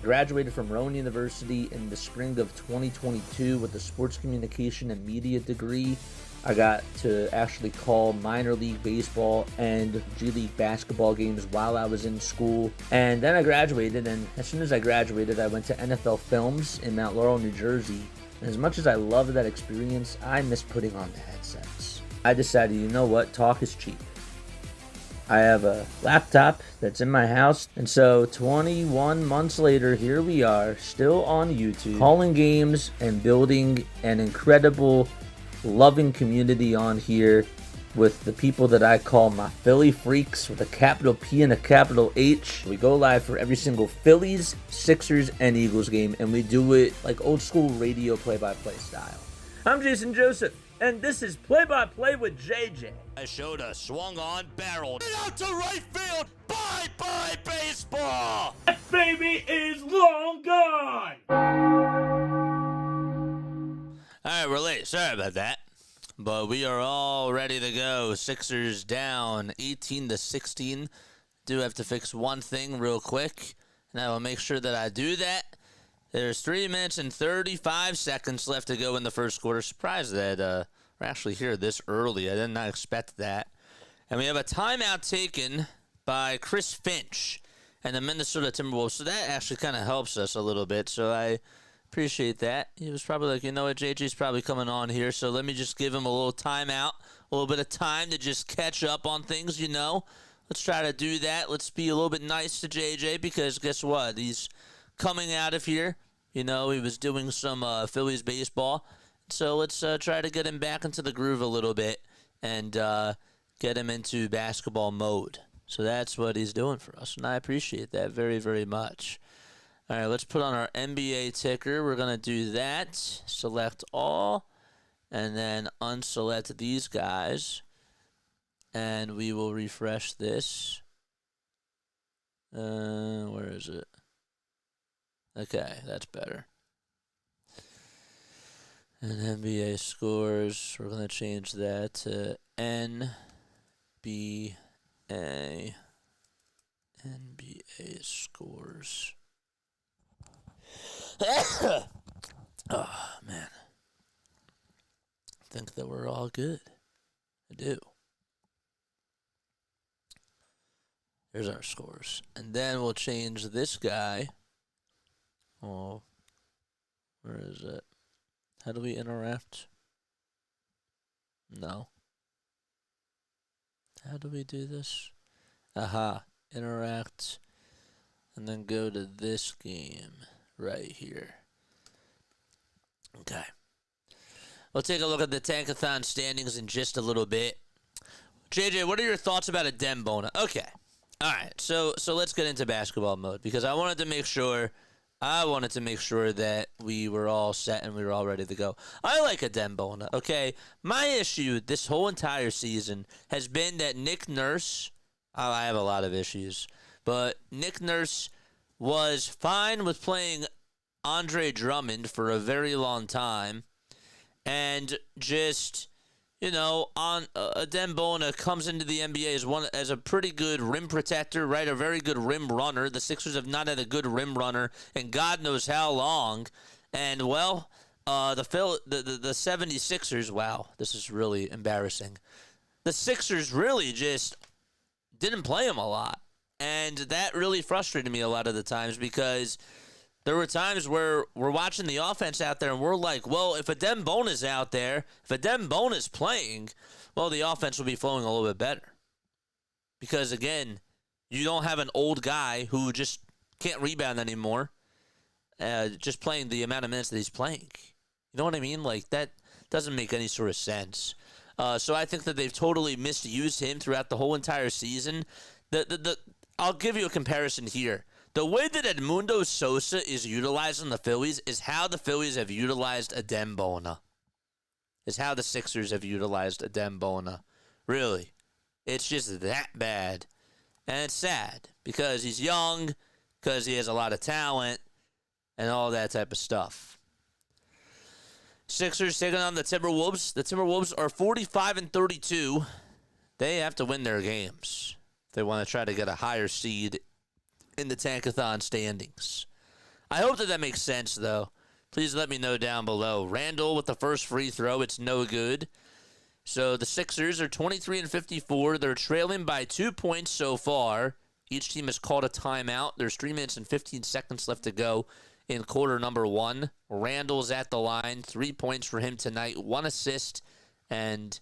Graduated from Rowan University in the spring of 2022 with a sports communication and media degree. I got to actually call minor league baseball and G League basketball games while I was in school. And then I graduated, and as soon as I graduated, I went to NFL Films in Mount Laurel, New Jersey. And as much as I loved that experience, I miss putting on the headsets. I decided, you know what, talk is cheap. I have a laptop that's in my house, and so 21 months later, here we are, still on YouTube, calling games and building an incredible, loving community on here with the people that I call my Philly freaks with a capital P and a capital H. We go live for every single Phillies, Sixers, and Eagles game, and we do it like old school radio play-by-play style. I'm Jason Joseph, and this is Play-by-Play with JJ. I showed a swung on barrel. Get out to right field. Bye-bye baseball. That baby is long gone. All right, we're late. Sorry about that. But we are all ready to go. Sixers down 18-16. Do have to fix one thing real quick, and I will make sure that I do that. There's 3 minutes and 35 seconds left to go in the first quarter. Surprised that we're actually here this early. I did not expect that. And we have a timeout taken by Chris Finch and the Minnesota Timberwolves. So that actually kind of helps us a little bit. So I appreciate that. He was probably like, you know what, JJ's probably coming on here, so let me just give him a little timeout, a little bit of time to just catch up on things, you know. Let's try to do that. Let's be a little bit nice to JJ because guess what? He's coming out of here. You know, he was doing some Phillies baseball. So let's try to get him back into the groove a little bit and get him into basketball mode. So that's what he's doing for us, and I appreciate that very, very much. All right, let's put on our NBA ticker. We're going to do that. Select all, and then unselect these guys. And we will refresh this. Where is it? Okay, that's better. And NBA scores, we're going to change that to NBA scores. Oh, man. I think that we're all good. I do. There's our scores. And then we'll change this guy. Oh, where is it? How do we interact? No. How do we do this? Aha. Interact. And then go to this game right here. Okay. We'll take a look at the tank-a-thon standings in just a little bit. JJ, what are your thoughts about a Dembona? Okay. All right. So let's get into basketball mode because I wanted to make sure that we were all set and we were all ready to go. I like a Dembona, okay? My issue this whole entire season has been that Nick Nurse, I have a lot of issues, but Nick Nurse was fine with playing Andre Drummond for a very long time and just, you know, Dembona comes into the NBA as a pretty good rim protector, right? A very good rim runner. The Sixers have not had a good rim runner in God knows how long. And, well, the 76ers, wow, this is really embarrassing. The Sixers really just didn't play him a lot. And that really frustrated me a lot of the times because there were times where we're watching the offense out there and we're like, well, if a Dembona's out there, if a Dembona's playing, well, the offense will be flowing a little bit better. Because, again, you don't have an old guy who just can't rebound anymore, just playing the amount of minutes that he's playing. You know what I mean? Like, that doesn't make any sort of sense. So I think that they've totally misused him throughout the whole entire season. I'll give you a comparison here. The way that Edmundo Sosa is utilized in the Phillies is how the Phillies have utilized a Dembona. Is how the Sixers have utilized a Dembona. Really. It's just that bad. And it's sad because he's young, because he has a lot of talent, and all that type of stuff. Sixers taking on the Timberwolves. The Timberwolves are 45-32. They have to win their games. They want to try to get a higher seed in the tank-a-thon standings. I hope that makes sense, though. Please let me know down below. Randall with the first free throw. It's no good. So the Sixers are 23-54. They're trailing by 2 points so far. Each team has called a timeout. There's 3 minutes and 15 seconds left to go in quarter number 1. Randall's at the line. 3 points for him tonight. 1 assist, and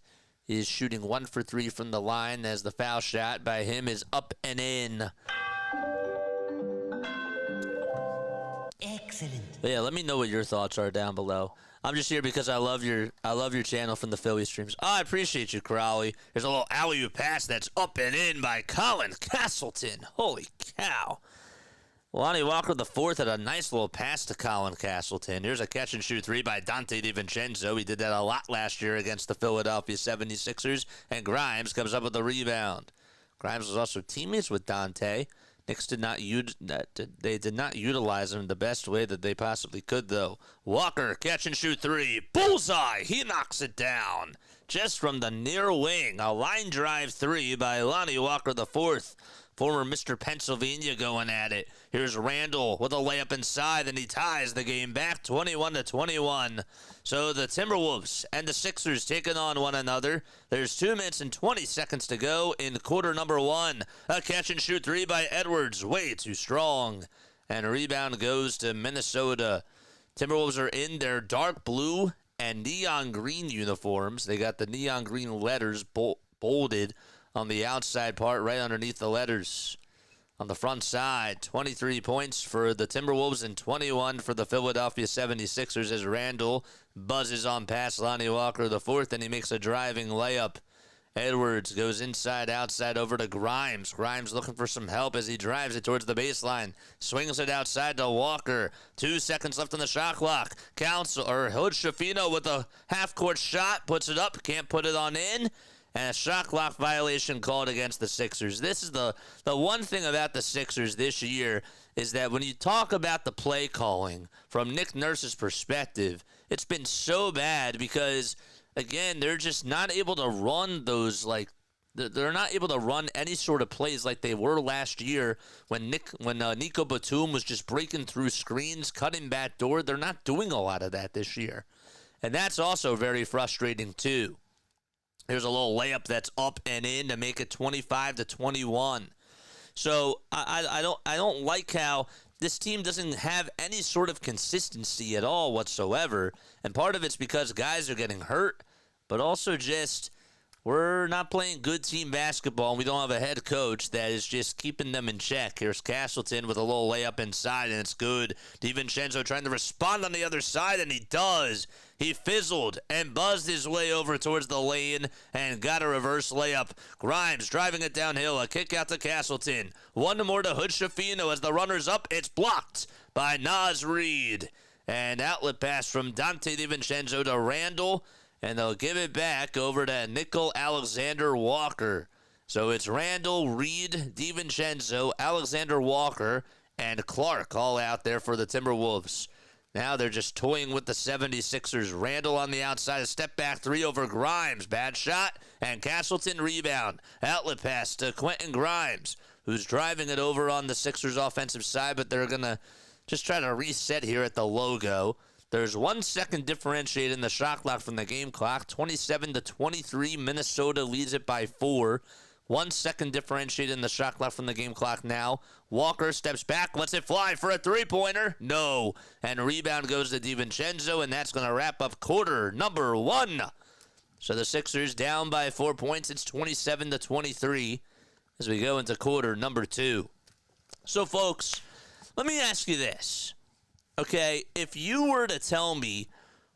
is shooting 1 for 3 from the line as the foul shot by him is up and in. Excellent. But yeah, let me know what your thoughts are down below. I'm just here because I love your channel from the Philly streams. Oh, I appreciate you, Crowley. There's a little alley-oop pass that's up and in by Colin Castleton. Holy cow. Lonnie Walker the fourth had a nice little pass to Colin Castleton. Here's a catch-and-shoot 3 by Dante DiVincenzo. He did that a lot last year against the Philadelphia 76ers. And Grimes comes up with the rebound. Grimes was also teammates with Dante. Knicks did not utilize him the best way that they possibly could, though. Walker, catch and shoot 3. Bullseye! He knocks it down. Just from the near wing. A line drive 3 by Lonnie Walker the fourth. Former Mr. Pennsylvania going at it. Here's Randall with a layup inside, and he ties the game back 21-21. So the Timberwolves and the Sixers taking on one another. There's 2 minutes and 20 seconds to go in quarter number 1. A catch and shoot 3 by Edwards. Way too strong. And a rebound goes to Minnesota. Timberwolves are in their dark blue and neon green uniforms. They got the neon green letters bolded on the outside part right underneath the letters. On the front side, 23 points for the Timberwolves and 21 for the Philadelphia 76ers as Randall buzzes on past Lonnie Walker the fourth, and he makes a driving layup. Edwards goes inside, outside over to Grimes. Grimes looking for some help as he drives it towards the baseline. Swings it outside to Walker. 2 seconds left on the shot clock. Hood Schifino with a half-court shot. Puts it up. Can't put it on in. And a shot clock violation called against the Sixers. This is the one thing about the Sixers this year is that when you talk about the play calling from Nick Nurse's perspective, it's been so bad because, again, they're just not able to run those, they're not able to run any sort of plays like they were last year when Nico Batum was just breaking through screens, cutting back door. They're not doing a lot of that this year. And that's also very frustrating, too. Here's a little layup that's up and in to make it 25-21. So I don't like how this team doesn't have any sort of consistency at all whatsoever. And part of it's because guys are getting hurt, but also just we're not playing good team basketball, and we don't have a head coach that is just keeping them in check. Here's Castleton with a little layup inside, and it's good. DiVincenzo trying to respond on the other side, and he does. He fizzled and buzzed his way over towards the lane and got a reverse layup. Grimes driving it downhill, a kick out to Castleton. One more to Hood Schifino as the runner's up. It's blocked by Naz Reid. And outlet pass from Dante DiVincenzo to Randall. And they'll give it back over to Nickel Alexander Walker. So it's Randall, Reed, DiVincenzo, Alexander Walker, and Clark all out there for the Timberwolves. Now they're just toying with the 76ers. Randall on the outside, a step back 3 over Grimes. Bad shot, and Castleton rebound. Outlet pass to Quentin Grimes, who's driving it over on the Sixers offensive side, but they're going to just try to reset here at the logo. There's 1 second differentiated in the shot clock from the game clock. 27-23. Minnesota leads it by 4. 1 second differentiated in the shot clock from the game clock now. Walker steps back, lets it fly for a three-pointer. No. And rebound goes to DiVincenzo, and that's going to wrap up quarter number 1. So the Sixers down by 4 points. It's 27-23 as we go into quarter number 2. So, folks, let me ask you this. Okay, if you were to tell me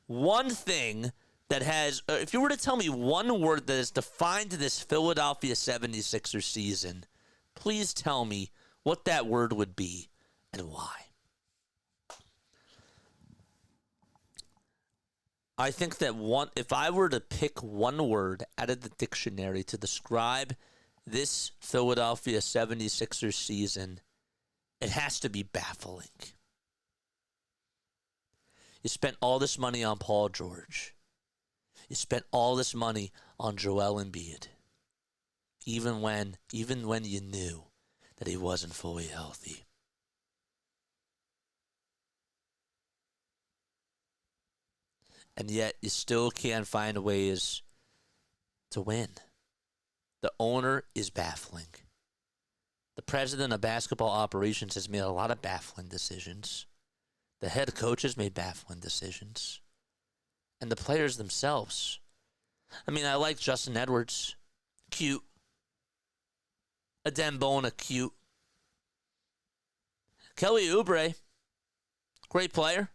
one thing that has, if you were to tell me one word that has defined this Philadelphia 76ers season, please tell me what that word would be and why. I think that if I were to pick one word out of the dictionary to describe this Philadelphia 76ers season, it has to be baffling. You spent all this money on Paul George. You spent all this money on Joel Embiid. Even when you knew that he wasn't fully healthy. and yet you still can't find ways to win. The owner is baffling. The president of basketball operations has made a lot of baffling decisions. The head coach has made baffling decisions. And the players themselves. I mean, I like Justin Edwards. Cute. Adem Bona, cute. Kelly Oubre, great player.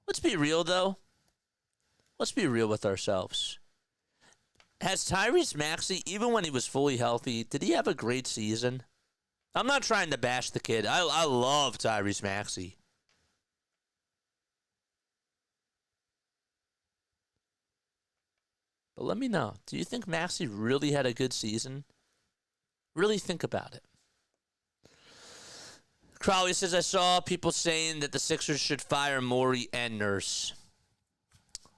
Let's be real, though. Let's be real with ourselves. Has Tyrese Maxey, even when he was fully healthy, did he have a great season? I'm not trying to bash the kid. I love Tyrese Maxey. But let me know. Do you think Maxey really had a good season? Really think about it. Crowley says, I saw people saying that the Sixers should fire Morey and Nurse.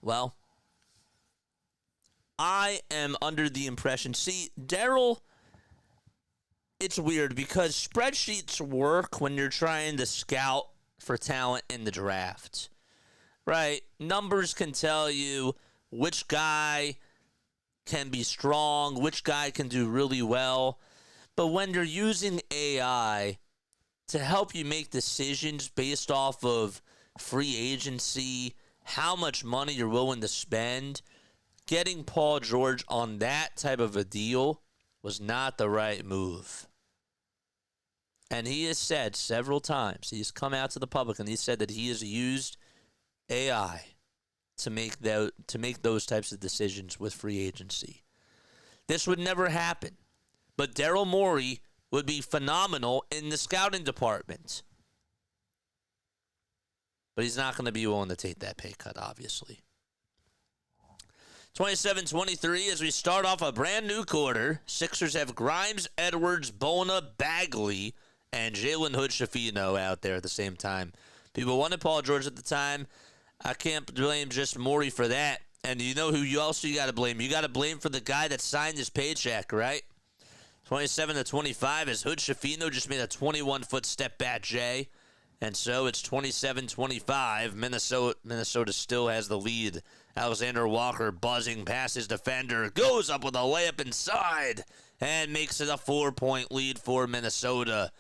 Well, I am under the impression. See, Daryl, it's weird because spreadsheets work when you're trying to scout for talent in the draft, right? Numbers can tell you which guy can be strong, which guy can do really well. But when you're using AI to help you make decisions based off of free agency, how much money you're willing to spend, getting Paul George on that type of a deal was not the right move. And he has said several times, he's come out to the public and he said that he has used AI to make those types of decisions with free agency. This would never happen. But Daryl Morey would be phenomenal in the scouting department. But he's not going to be willing to take that pay cut, obviously. 27-23 as we start off a brand new quarter. Sixers have Grimes, Edwards, Bona, Bagley, and Jalen Hood-Schifino out there at the same time. People wanted Paul George at the time. I can't blame just Morey for that. And you know who you got to blame? You got to blame for the guy that signed his paycheck, right? 27-25 as Hood-Schifino just made a 21-foot step back J. And so it's 27-25. Minnesota still has the lead. Alexander Walker buzzing past his defender. Goes up with a layup inside. And makes it a 4-point lead for Minnesota.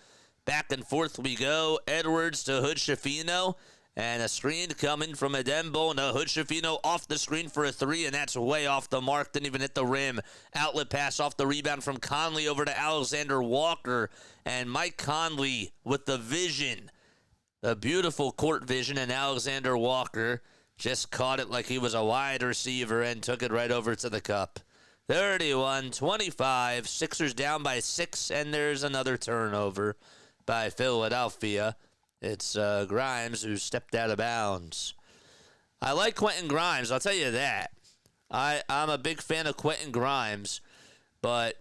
Back and forth we go. Edwards to Hood-Schifino. And a screen coming from Adem Bona. Hood-Schifino off the screen for a three, and that's way off the mark. Didn't even hit the rim. Outlet pass off the rebound from Conley over to Alexander Walker. And Mike Conley with the vision. The beautiful court vision, and Alexander Walker just caught it like he was a wide receiver and took it right over to the cup. 31-25. Sixers down by 6, and there's another turnover by Philadelphia. It's Grimes who stepped out of bounds. I like Quentin Grimes, I'll tell you that. I'm a big fan of Quentin Grimes, but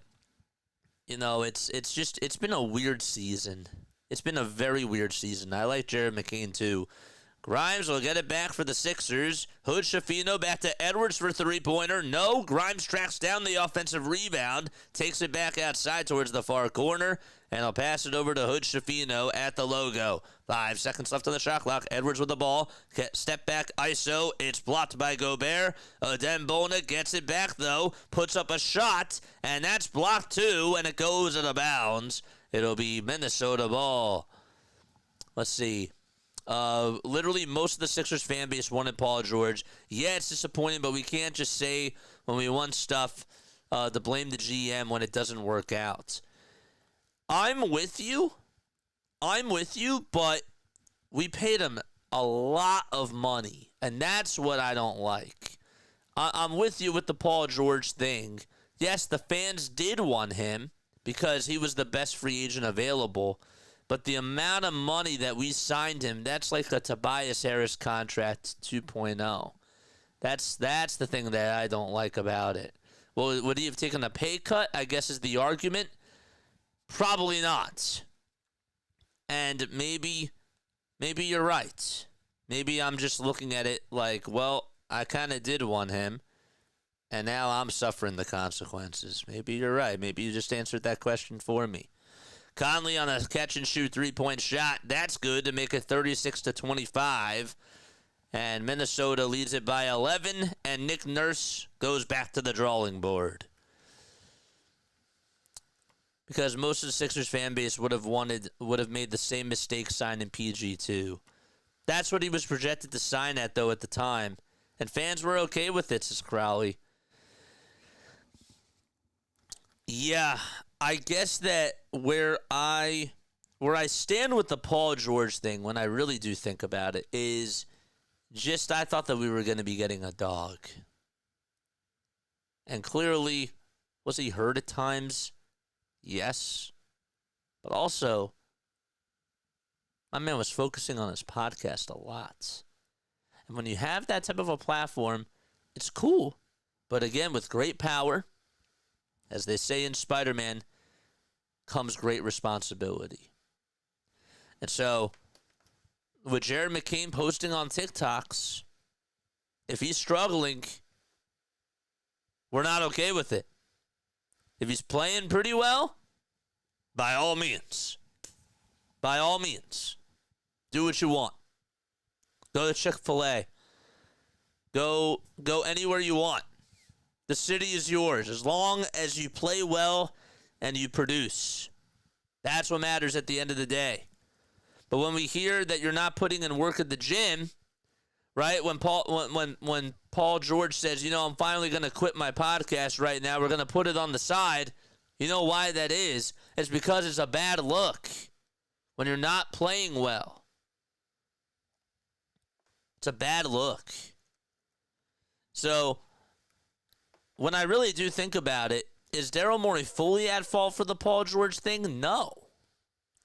you know, it's been a weird season. It's been a very weird season. I like Jared McCain too. Grimes will get it back for the Sixers. Hood-Schifino back to Edwards for three-pointer. No, Grimes tracks down the offensive rebound, takes it back outside towards the far corner, and I'll pass it over to Hood-Schifino at the logo. 5 seconds left on the shot clock. Edwards with the ball. Step back ISO. It's blocked by Gobert. Adem Bona gets it back, though. Puts up a shot, and that's blocked, too, and it goes out of bounds. It'll be Minnesota ball. Let's see. Literally most of the Sixers fan base wanted Paul George. Yeah, it's disappointing, but we can't just say when we want stuff to blame the GM when it doesn't work out. I'm with you, but we paid him a lot of money, and that's what I don't like. I'm with you with the Paul George thing. Yes, the fans did want him because he was the best free agent available, but the amount of money that we signed him, that's like a Tobias Harris contract 2.0. That's the thing that I don't like about it. Well, would he have taken a pay cut, I guess is the argument? Probably not. And maybe you're right. Maybe I'm just looking at it like, well, I kind of did want him, and now I'm suffering the consequences. Maybe you're right. Maybe you just answered that question for me. Conley on a catch-and-shoot three-point shot. That's good to make it 36-25. And Minnesota leads it by 11, and Nick Nurse goes back to the drawing board. Because most of the Sixers fan base would have made the same mistake signing PG2. That's what he was projected to sign at, though, at the time. And fans were okay with it, says Crowley. Yeah, I guess that where I stand with the Paul George thing, when I really do think about it, is just I thought that we were going to be getting a dog. And clearly, was he hurt at times? Yes. But also, my man was focusing on his podcast a lot. And when you have that type of a platform, it's cool. But again, with great power, as they say in Spider-Man, comes great responsibility. And so, with Jared McCain posting on TikToks, if he's struggling, we're not okay with it. If he's playing pretty well, by all means. By all means. Do what you want. Go to Chick-fil-A. Go anywhere you want. The city is yours as long as you play well and you produce. That's what matters at the end of the day. But when we hear that you're not putting in work at the gym, right? When Paul George says, I'm finally going to quit my podcast right now. We're going to put it on the side. You know why that is? It's because it's a bad look when you're not playing well. It's a bad look. So, when I really do think about it, is Daryl Morey fully at fault for the Paul George thing? No.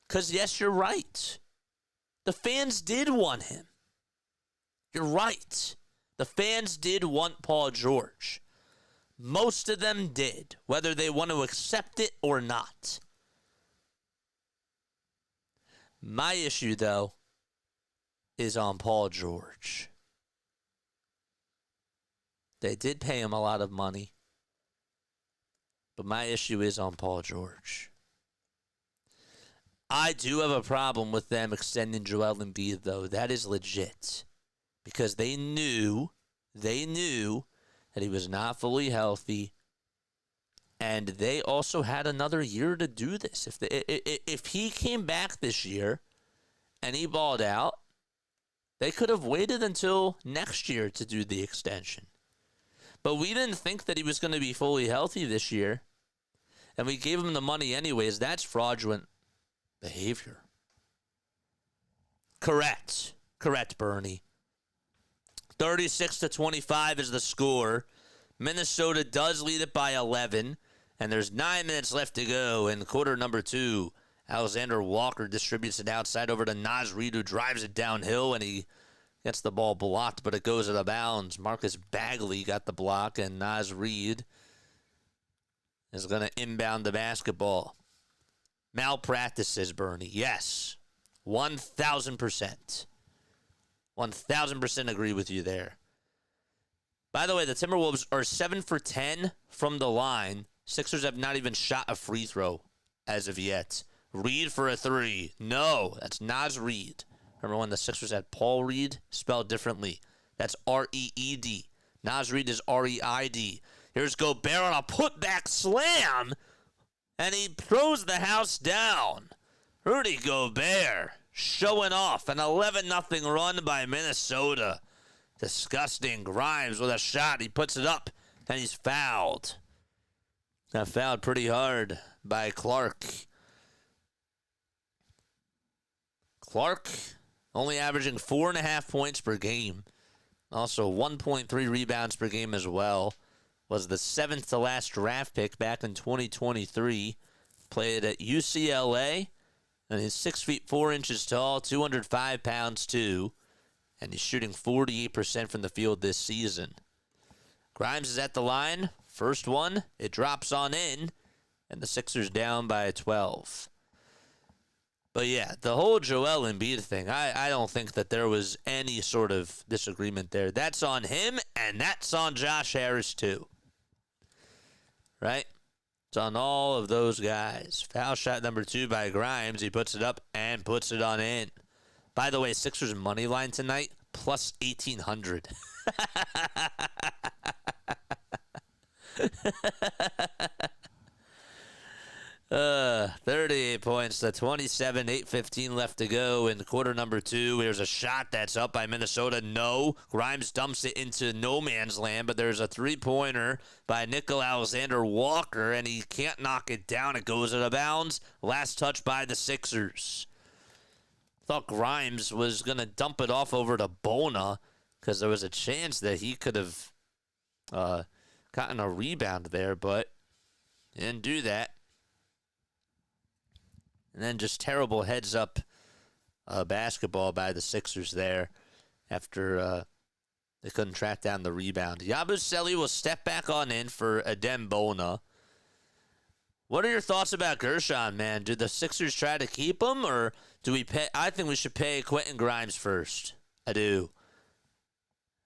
Because, yes, you're right. The fans did want him. You're right. The fans did want Paul George. Most of them did, whether they want to accept it or not. My issue, though, is on Paul George. They did pay him a lot of money, but my issue is on Paul George. I do have a problem with them extending Joel Embiid, though. That is legit. Because they knew that he was not fully healthy, and they also had another year to do this. If he came back this year and he balled out, they could have waited until next year to do the extension. But we didn't think that he was going to be fully healthy this year, and we gave him the money anyways. That's fraudulent behavior. Correct, Bernie. 36-25 is the score. Minnesota does lead it by 11, and there's 9 minutes left to go in quarter number 2. Alexander Walker distributes it outside over to Naz Reid, who drives it downhill, and he gets the ball blocked, but it goes out of bounds. Marcus Bagley got the block, and Naz Reid is going to inbound the basketball. Malpractices, Bernie. Yes. 1,000%. 1,000% agree with you there. By the way, the Timberwolves are 7 for 10 from the line. Sixers have not even shot a free throw as of yet. Reed for a 3. No, that's Naz Reid. Remember when the Sixers had Paul Reed? Spelled differently. That's R-E-E-D. Naz Reid is R-E-I-D. Here's Gobert on a putback slam, and he throws the house down. Rudy Gobert showing off an 11-0 run by Minnesota. Disgusting. Grimes with a shot. He puts it up, and he's fouled. Got fouled pretty hard by Clark. Clark only averaging 4.5 points per game. Also 1.3 rebounds per game as well. Was the 7th to last draft pick back in 2023. Played at UCLA. And he's 6 feet 4 inches tall, 205 pounds too. And he's shooting 48% from the field this season. Grimes is at the line. First one, it drops on in. And the Sixers down by 12. But yeah, the whole Joel Embiid thing, I don't think that there was any sort of disagreement there. That's on him, and that's on Josh Harris too. Right? It's on all of those guys. Foul shot number 2 by Grimes. He puts it up and puts it on in. By the way, Sixers money line tonight, plus 1,800. 38 points to 27, 8:15 left to go in quarter number 2. There's a shot that's up by Minnesota. No. Grimes dumps it into no man's land, but there's a three-pointer by Nickel Alexander-Walker, and he can't knock it down. It goes out of bounds. Last touch by the Sixers. Thought Grimes was going to dump it off over to Bona because there was a chance that he could have gotten a rebound there, but he didn't do that. And then just terrible heads-up basketball by the Sixers there after they couldn't track down the rebound. Yabusele will step back on in for Adem Bona. What are your thoughts about Guerschon, man? Do the Sixers try to keep him, or do we pay? I think we should pay Quentin Grimes first. I do.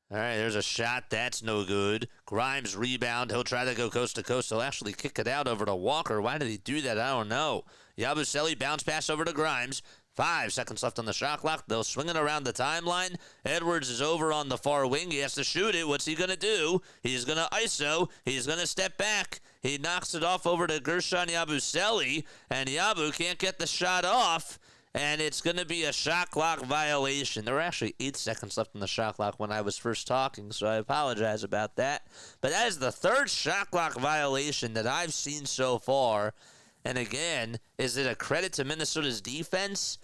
All right, there's a shot. That's no good. Grimes rebound. He'll try to go coast to coast. He'll actually kick it out over to Walker. Why did he do that? I don't know. Yabusele bounce pass over to Grimes. 5 seconds left on the shot clock. They'll swing it around the timeline. Edwards is over on the far wing. He has to shoot it. What's he going to do? He's going to ISO. He's going to step back. He knocks it off over to Guerschon Yabusele, and Yabu can't get the shot off, and it's going to be a shot clock violation. There were actually 8 seconds left on the shot clock when I was first talking, so I apologize about that. But that is the third shot clock violation that I've seen so far. And again, is it a credit to Minnesota's defense?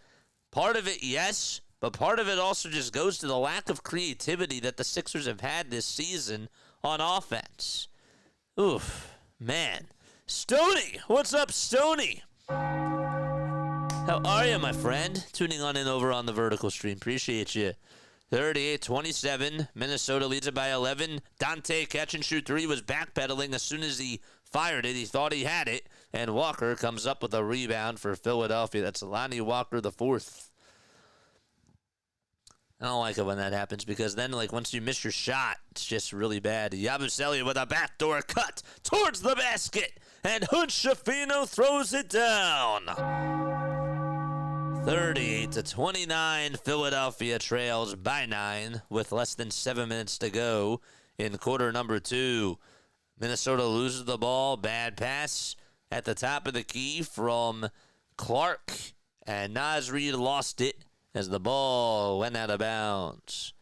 Part of it, yes, but part of it also just goes to the lack of creativity that the Sixers have had this season on offense. Oof, man. Stoney, what's up, Stoney? How are you, my friend? Tuning on in over on the vertical stream. Appreciate you. 38-27. Minnesota leads it by 11. Dante catch and shoot 3 was backpedaling as soon as he fired it. He thought he had it. And Walker comes up with a rebound for Philadelphia. That's Lonnie Walker the 4th. I don't like it when that happens because then, like, once you miss your shot, it's just really bad. Yabusele with a backdoor cut towards the basket. And Hunchafino throws it down. 38-29. Philadelphia trails by 9 with less than 7 minutes to go in quarter number 2. Minnesota loses the ball. Bad pass at the top of the key from Clark, and Naz Reid lost it as the ball went out of bounds.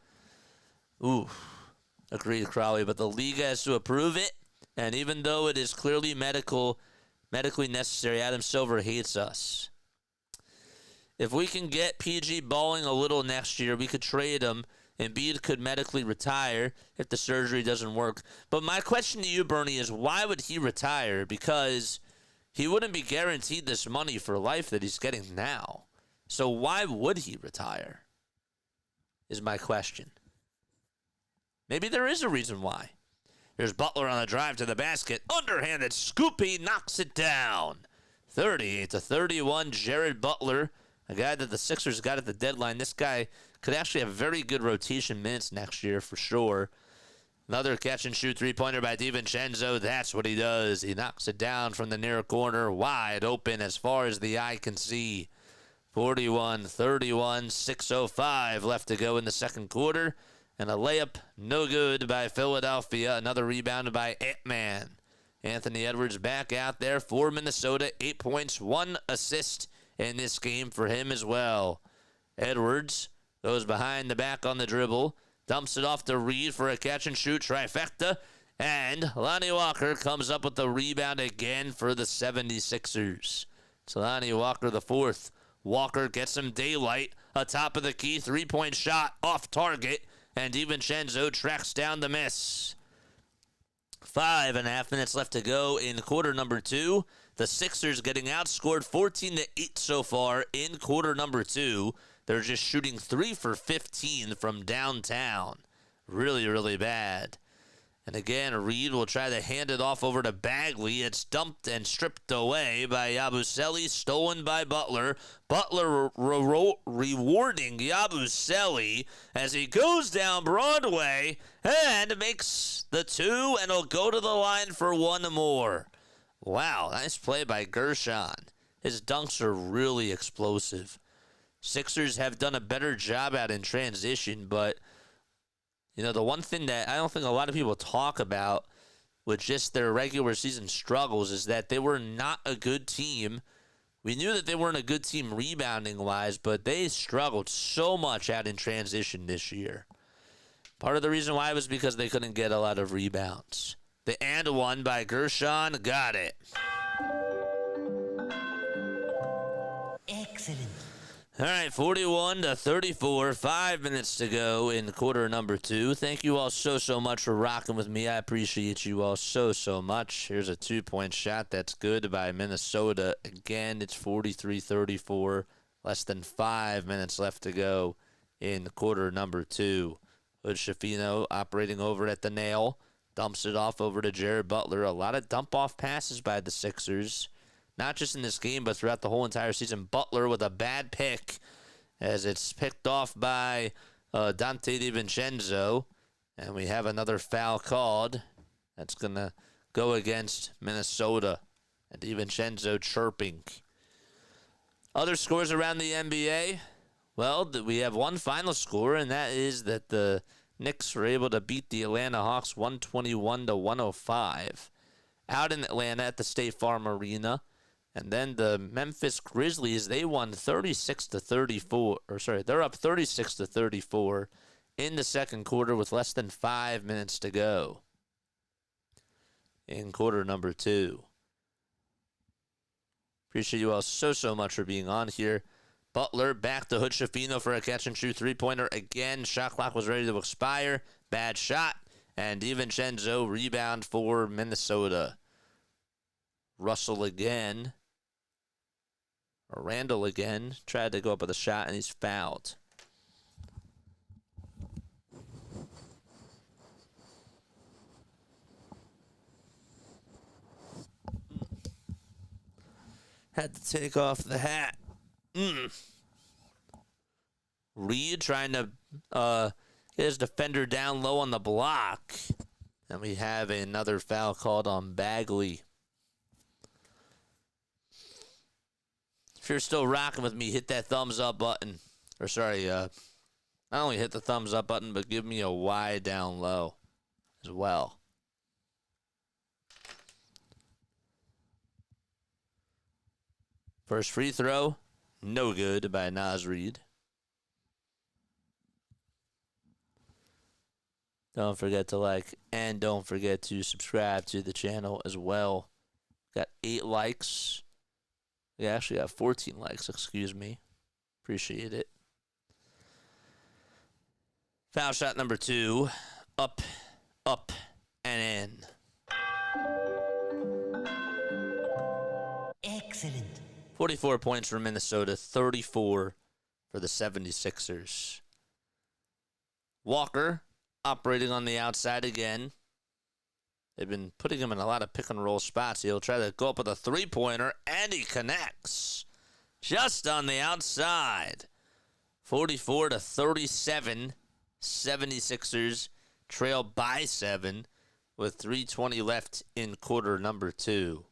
Ooh, agreed, Crowley, but the league has to approve it, and even though it is clearly medically necessary, Adam Silver hates us. If we can get PG balling a little next year, we could trade him. Embiid could medically retire if the surgery doesn't work. But my question to you, Bernie, is why would he retire? Because he wouldn't be guaranteed this money for life that he's getting now. So why would he retire? Is my question. Maybe there is a reason why. There's Butler on the drive to the basket. Underhanded scoop, he knocks it down. 38-31, Jared Butler, a guy that the Sixers got at the deadline. This guy could actually have very good rotation minutes next year for sure. Another catch-and-shoot three-pointer by DiVincenzo. That's what he does. He knocks it down from the near corner, wide open as far as the eye can see. 41-31, 6:05 left to go in the second quarter. And a layup, no good by Philadelphia. Another rebound by Ant-Man. Anthony Edwards back out there for Minnesota. 8 points, 1 assist in this game for him as well. Edwards goes behind the back on the dribble. Dumps it off to Reed for a catch-and-shoot trifecta. And Lonnie Walker comes up with the rebound again for the 76ers. It's Lonnie Walker the 4th. Walker gets some daylight. Atop of the key, three-point shot off target. And DiVincenzo tracks down the miss. 5.5 minutes left to go in quarter number 2. The Sixers getting outscored 14-8 so far in quarter number 2. They're just shooting 3 for 15 from downtown. Really, really bad. And again, Reed will try to hand it off over to Bagley. It's dumped and stripped away by Yabusele, stolen by Butler. Butler rewarding Yabusele as he goes down Broadway and makes the 2, and he'll go to the line for 1 more. Wow, nice play by Guerschon. His dunks are really explosive. Sixers have done a better job out in transition, but You know, the one thing that I don't think a lot of people talk about with just their regular season struggles is that they were not a good team. We knew that they weren't a good team rebounding-wise, but they struggled so much out in transition this year. Part of the reason why was because they couldn't get a lot of rebounds. The and one by Guerschon, got it. Excellent. All right, 41-34, 5 minutes to go in quarter number 2. Thank you all so much for rocking with me. I appreciate you all so much. Here's a 2-point shot. That's good by Minnesota. Again, it's 43-34. Less than 5 minutes left to go in quarter number 2. Hood Schifino operating over at the nail. Dumps it off over to Jared Butler. A lot of dump-off passes by the Sixers. Not just in this game, but throughout the whole entire season. Butler with a bad pick as it's picked off by Dante DiVincenzo. And we have another foul called. That's going to go against Minnesota. And DiVincenzo chirping. Other scores around the NBA. Well, we have one final score, and that is that the Knicks were able to beat the Atlanta Hawks 121-105 out in Atlanta at the State Farm Arena. And then the Memphis Grizzlies, they won 36-34. Or sorry, they're up 36-34 in the second quarter with less than 5 minutes to go in quarter number 2. Appreciate you all so much for being on here. Butler back to Hood Schifino for a catch-and-shoot three-pointer. Again, shot clock was ready to expire. Bad shot. And DiVincenzo rebound for Minnesota. Russell again. Or Randall again. Tried to go up with a shot, and he's fouled. Had to take off the hat. Reed trying to get his defender down low on the block. And we have another foul called on Bagley. If you're still rocking with me, hit that thumbs up button. Or sorry, not only hit the thumbs up button, but give me a Y down low as well. First free throw, no good by Naz Reid. Don't forget to like and don't forget to subscribe to the channel as well. Got 8 likes. We actually got 14 likes, excuse me. Appreciate it. Foul shot number 2. Up, and in. Excellent. 44 points for Minnesota, 34 for the 76ers. Walker operating on the outside again. They've been putting him in a lot of pick-and-roll spots. He'll try to go up with a three-pointer, and he connects. Just on the outside. 44-37. 76ers trail by 7 with 3:20 left in quarter number 2.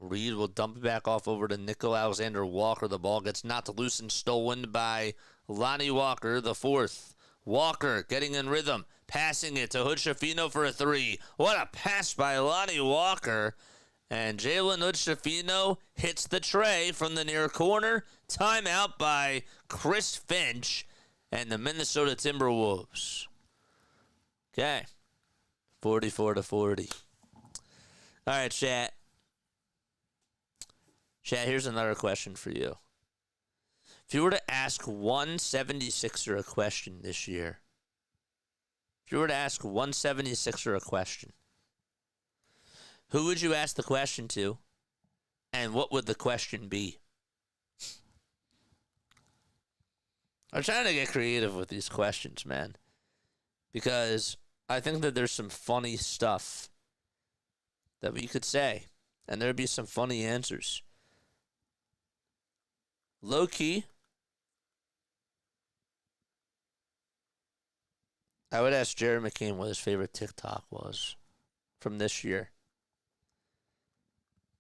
Reed will dump it back off over to Nickel Alexander-Walker. The ball gets knocked loose and stolen by Lonnie Walker, the 4th. Walker getting in rhythm, passing it to Hood Schifino for a 3. What a pass by Lonnie Walker. And Jalen Hood Schifino hits the tray from the near corner. Timeout by Chris Finch and the Minnesota Timberwolves. Okay. 44-40. All right, chat. Chat, here's another question for you. If you were to ask one 76er a question this year, who would you ask the question to, and what would the question be? I'm trying to get creative with these questions, man, because I think that there's some funny stuff that we could say, and there'd be some funny answers. Low-key, I would ask Jared McCain what his favorite TikTok was from this year.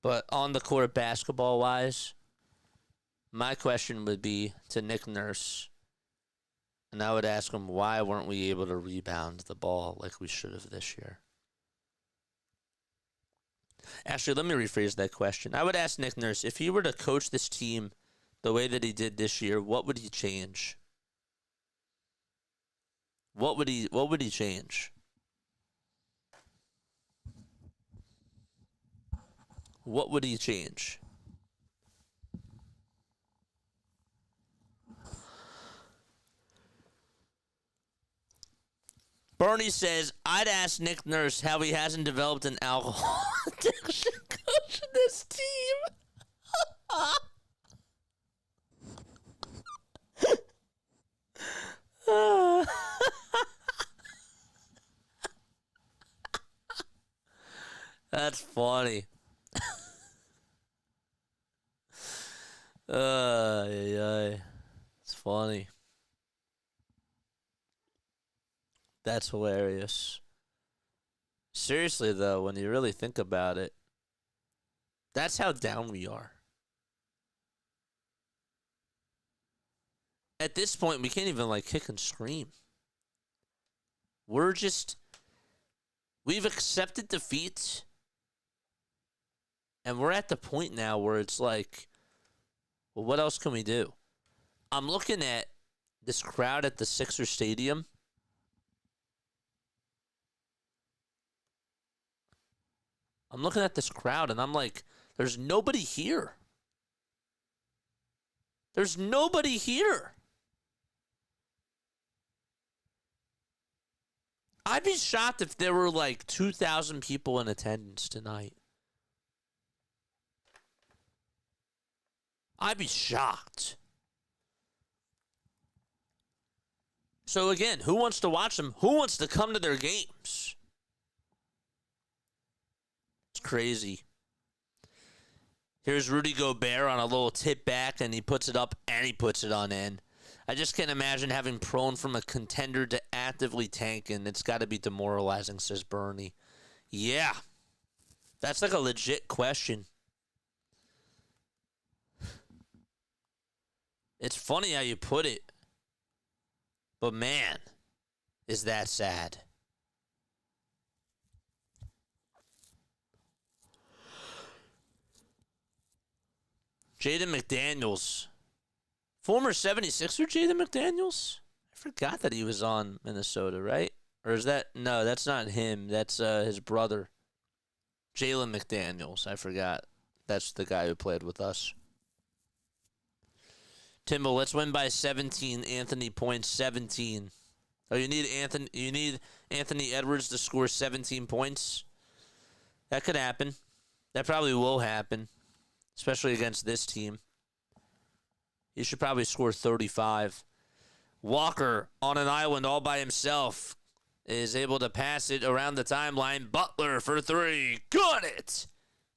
But on the court basketball-wise, my question would be to Nick Nurse, And I would ask him, why weren't we able to rebound the ball like we should have this year? Actually, let me rephrase that question. I would ask Nick Nurse, if he were to coach this team the way that he did this year, what would he change? What would he change? What would he change? Bernie says, I'd ask Nick Nurse how he hasn't developed an alcohol addiction coach in this team. That's funny. It's funny. That's hilarious. Seriously, though, when you really think about it, that's how down we are. At this point, we can't even, kick and scream. We've accepted defeat, and we're at the point now where it's like, well, what else can we do? I'm looking at this crowd at the Sixers Stadium. I'm looking at this crowd, and I'm like, there's nobody here. There's nobody here. I'd be shocked if there were 2,000 people in attendance tonight. I'd be shocked. So again, who wants to watch them? Who wants to come to their games? It's crazy. Here's Rudy Gobert on a little tip back, and he puts it up, and he puts it on in. I just can't imagine having prone from a contender to actively tanking. It's got to be demoralizing, says Bernie. Yeah. That's a legit question. It's funny how you put it. But man, is that sad. Jaden McDaniels. Former 76er Jaden McDaniels? I forgot that he was on Minnesota, right? Or is that... No, that's not him. That's his brother. Jalen McDaniels. I forgot. That's the guy who played with us. Timbo, let's win by 17. Anthony points 17. Oh, you need Anthony Edwards to score 17 points? That could happen. That probably will happen, especially against this team. He should probably score 35. Walker on an island all by himself is able to pass it around the timeline. Butler for three. Got it!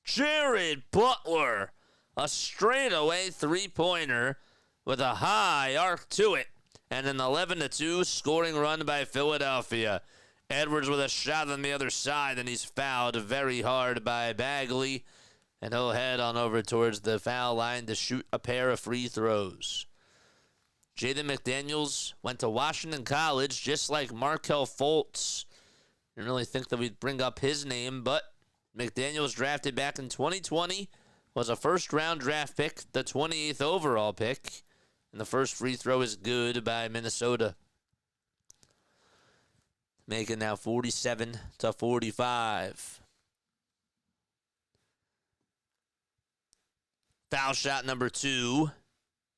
Jared Butler. A straightaway three-pointer with a high arc to it. And an 11-2 scoring run by Philadelphia. Edwards with a shot on the other side, and he's fouled very hard by Bagley. And he'll head on over towards the foul line to shoot a pair of free throws. Jaden McDaniels went to Washington College, just like Markelle Fultz. Didn't really think that we'd bring up his name, but McDaniels drafted back in 2020, was a first-round draft pick, the 28th overall pick. And the first free throw is good by Minnesota. Making now 47-45. Foul shot number 2.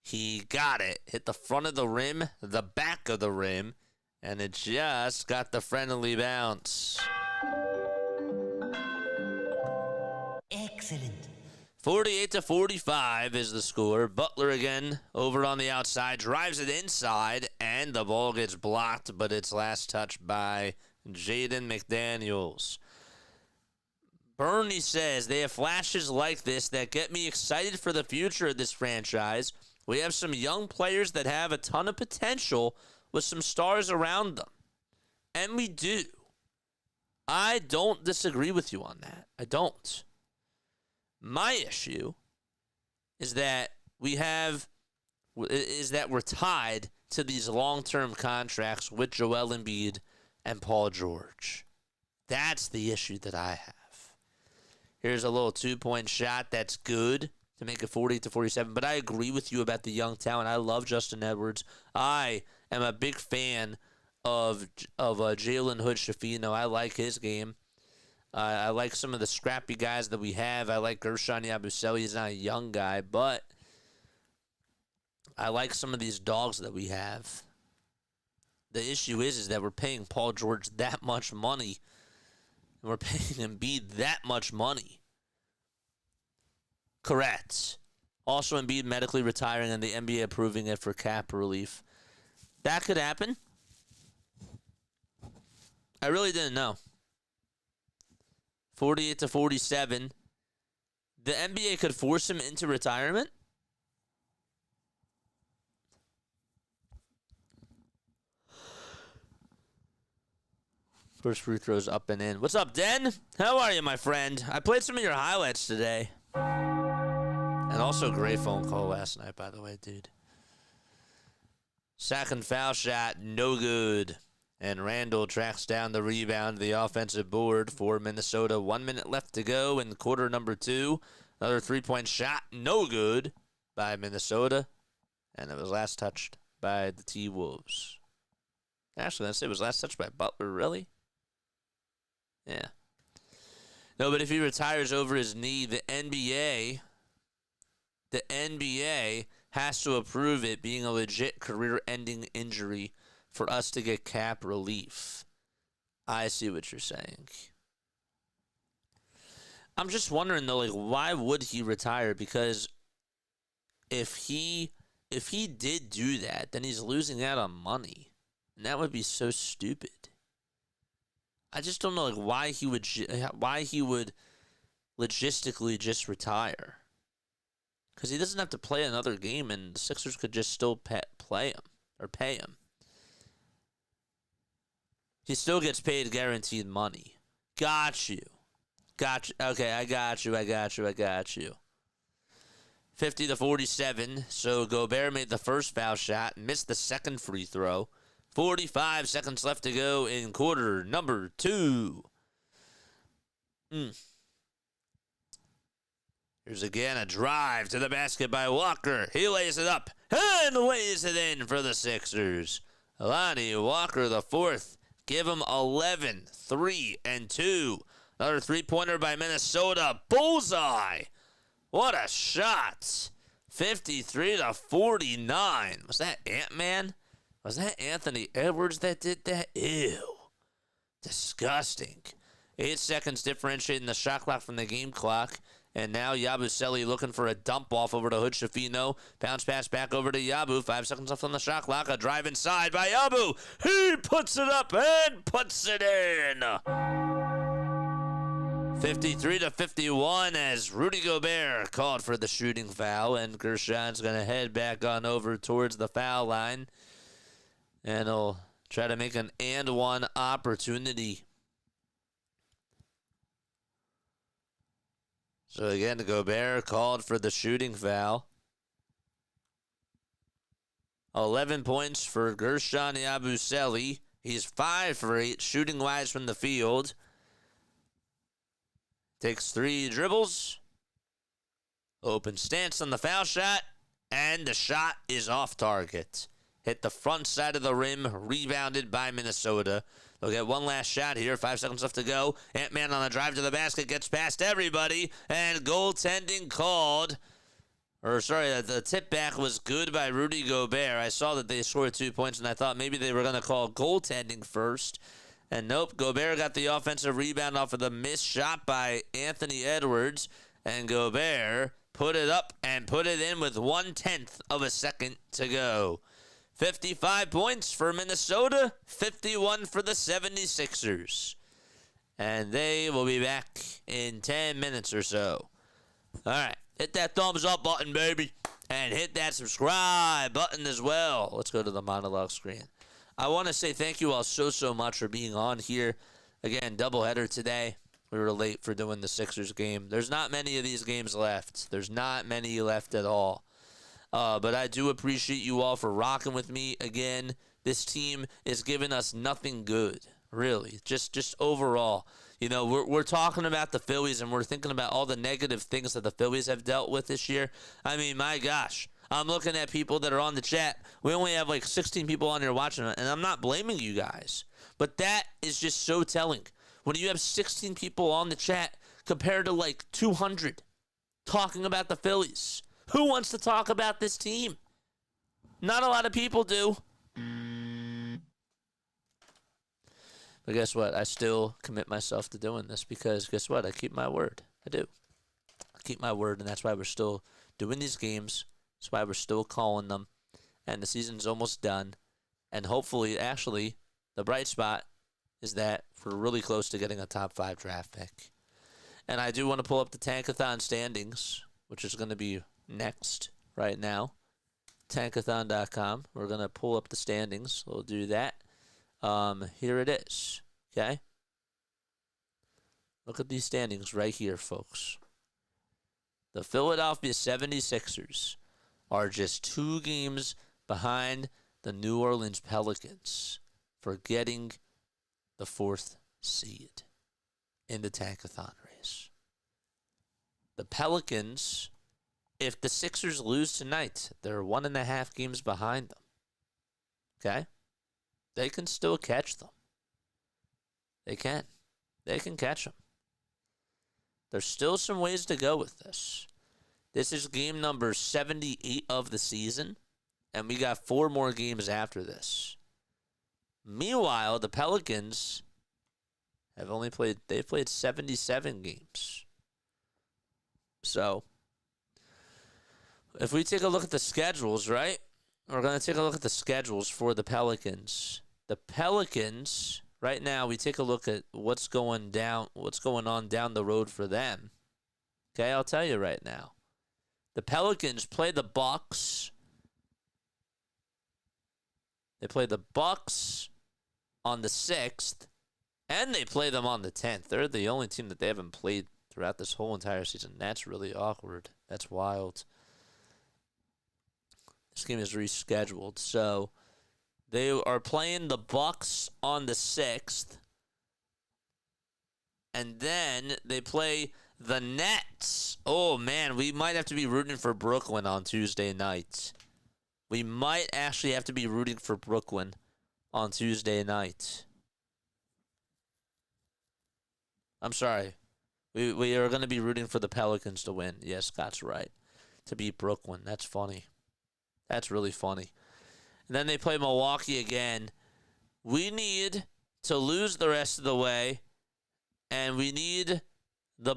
He got it. Hit the front of the rim, the back of the rim, and it just got the friendly bounce. Excellent. 48-45 is the score. Butler again over on the outside, drives it inside, and the ball gets blocked, but it's last touched by Jaden McDaniels. Bernie says, they have flashes like this that get me excited for the future of this franchise. We have some young players that have a ton of potential with some stars around them. And we do. I don't disagree with you on that. I don't. My issue is that we have is that we're tied to these long-term contracts with Joel Embiid and Paul George. That's the issue that I have. Here's a little two-point shot that's good to make it 40-47. But I agree with you about the young talent. I love Justin Edwards. I am a big fan of Jalen Hood-Schifino. I like his game. I like some of the scrappy guys that we have. I like guerschon Yabusele. He's not a young guy, but I like some of these dogs that we have. The issue is that we're paying Paul George that much money. And we're paying Embiid that much money. Correct. Also, Embiid medically retiring and the NBA approving it for cap relief. That could happen. I really didn't know. 48-47. The NBA could force him into retirement? First free throws up and in. What's up, Den? How are you, my friend? I played some of your highlights today. And also a great phone call last night, by the way, dude. Second foul shot, no good. And Randall tracks down the rebound, the offensive board for Minnesota. 1 minute left to go in quarter number 2. Another three-point shot, no good by Minnesota. And it was last touched by the T-Wolves. Actually, let's say it was last touched by Butler, really? Yeah. No, but if he retires over his knee, the NBA has to approve it being a legit career-ending injury for us to get cap relief. I see what you're saying. I'm just wondering though, like, why would he retire? Because if he did do that, then he's losing out on money, and that would be so stupid. I just don't know, like, why he would logistically just retire. Because he doesn't have to play another game, and the Sixers could just still play him or pay him. He still gets paid guaranteed money. Got you. Okay, I got you. 50-47. So Gobert made the first foul shot, missed the second free throw. 45 seconds left to go in quarter number 2. Here's again a drive to the basket by Walker. He lays it up and lays it in for the Sixers. Lonnie Walker, the fourth. Give him 11, 3, and 2. Another three-pointer by Minnesota. Bullseye. What a shot. 53-49. Was that Ant-Man? Was that Anthony Edwards that did that? Ew. Disgusting. 8 seconds differentiating the shot clock from the game clock. And now Yabusele looking for a dump off over to Hood-Schifino. Bounce pass back over to Yabu. 5 seconds left on the shot clock. A drive inside by Yabu. He puts it up and puts it in. 53-51 as Rudy Gobert called for the shooting foul. And Guerschon's going to head back on over towards the foul line. And he'll try to make an and one opportunity. So again, Gobert called for the shooting foul. 11 points for guerschon Yabusele. He's 5 for 8 shooting-wise from the field. Takes 3 dribbles. Open stance on the foul shot. And the shot is off target. Hit the front side of the rim. Rebounded by Minnesota. They'll get one last shot here. 5 seconds left to go. Ant-Man on a drive to the basket. Gets past everybody. And goaltending called. The tip back was good by Rudy Gobert. I saw that they scored 2 points, and I thought maybe they were going to call goaltending first. And nope, Gobert got the offensive rebound off of the missed shot by Anthony Edwards. And Gobert put it up and put it in with 1/10 of a second to go. 55 points for Minnesota, 51 for the 76ers. And they will be back in 10 minutes or so. All right, hit that thumbs up button, baby. And hit that subscribe button as well. Let's go to the monologue screen. I want to say thank you all so much for being on here. Again, doubleheader today. We were late for doing the Sixers game. There's not many of these games left. There's not many left at all. But I do appreciate you all for rocking with me again. This team is giving us nothing good, really. Just overall. You know, we're talking about the Phillies, and we're thinking about all the negative things that the Phillies have dealt with this year. I mean, my gosh. I'm looking at people that are on the chat. We only have like 16 people on here watching it, and I'm not blaming you guys. But that is just so telling. When you have 16 people on the chat compared to like 200 talking about the Phillies. Who wants to talk about this team? Not a lot of people do. But guess what? I still commit myself to doing this because guess what? I keep my word. I do. I keep my word, and that's why we're still doing these games. That's why we're still calling them. And the season's almost done. And hopefully, actually, the bright spot is that we're really close to getting a top 5 draft pick. And I do want to pull up the tank-a-thon standings, which is going to be next right now. tank-a-thon.com. We're going to pull up the standings. We'll do that. Here it is. Okay? Look at these standings right here, folks. The Philadelphia 76ers are just 2 games behind the New Orleans Pelicans for getting the 4th seed in the tank-a-thon race. The Pelicans, if the Sixers lose tonight, they're 1.5 games behind them. Okay? They can still catch them. They can. They can catch them. There's still some ways to go with this. This is game number 78 of the season, and we got 4 more games after this. Meanwhile, the Pelicans they've played 77 games. So, if we take a look at the schedules, right? We're going to take a look at the schedules for the Pelicans. The Pelicans, right now, we take a look at what's going on down the road for them. Okay, I'll tell you right now. The Pelicans play the Bucks. They play the Bucks on the 6th, and they play them on the 10th. They're the only team that they haven't played throughout this whole entire season. That's really awkward. That's wild. This game is rescheduled. So they are playing the Bucks on the 6th, and then they play the Nets. Oh, man, we might have to be rooting for Brooklyn on Tuesday night. We might actually have to be rooting for Brooklyn on Tuesday night. I'm sorry. We are going to be rooting for the Pelicans to win. Yes, Scott's right. To beat Brooklyn. That's funny. That's really funny. And then they play Milwaukee again. We need to lose the rest of the way, and we need the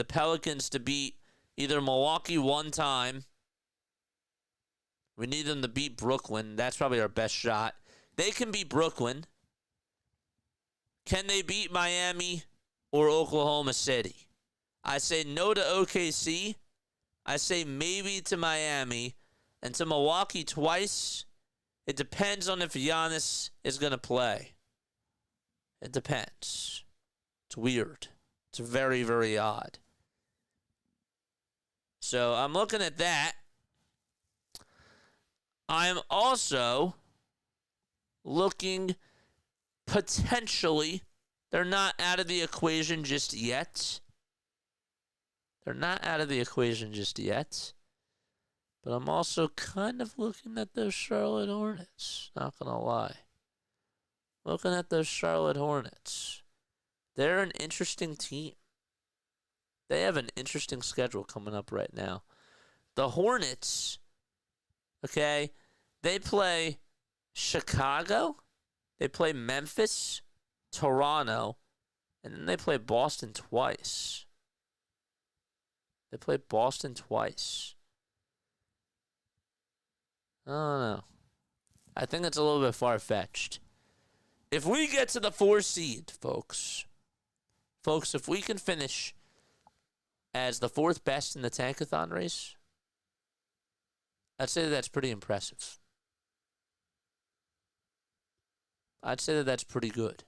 Pelicans to beat either Milwaukee one time. We need them to beat Brooklyn. That's probably our best shot. They can beat Brooklyn. Can they beat Miami or Oklahoma City? I say no to OKC. I say maybe to Miami. And to Milwaukee twice. It depends on if Giannis is going to play. It depends. It's weird. It's very, very odd. So I'm looking at that. I'm also looking potentially. They're not out of the equation just yet. But I'm also kind of looking at those Charlotte Hornets. Not going to lie. Looking at those Charlotte Hornets. They're an interesting team. They have an interesting schedule coming up right now. The Hornets, okay, they play Chicago, they play Memphis, Toronto, and then they play Boston twice. I don't know. I think it's a little bit far-fetched. If we get to the 4 seed, folks, if we can finish as the 4th best in the tank-a-thon race, I'd say that's pretty impressive. I'd say that's pretty good.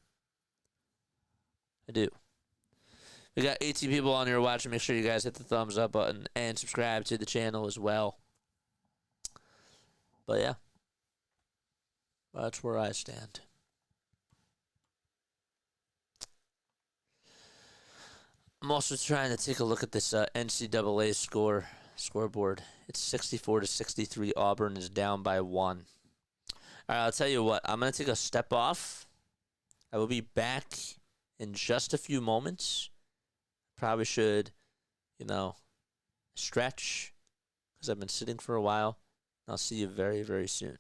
I do. We got 18 people on here watching. Make sure you guys hit the thumbs up button and subscribe to the channel as well. But yeah, that's where I stand. I'm also trying to take a look at this NCAA scoreboard. It's 64-63. Auburn is down by 1. All right, I'll tell you what. I'm going to take a step off. I will be back in just a few moments. Probably should, stretch because I've been sitting for a while. I'll see you very, very soon.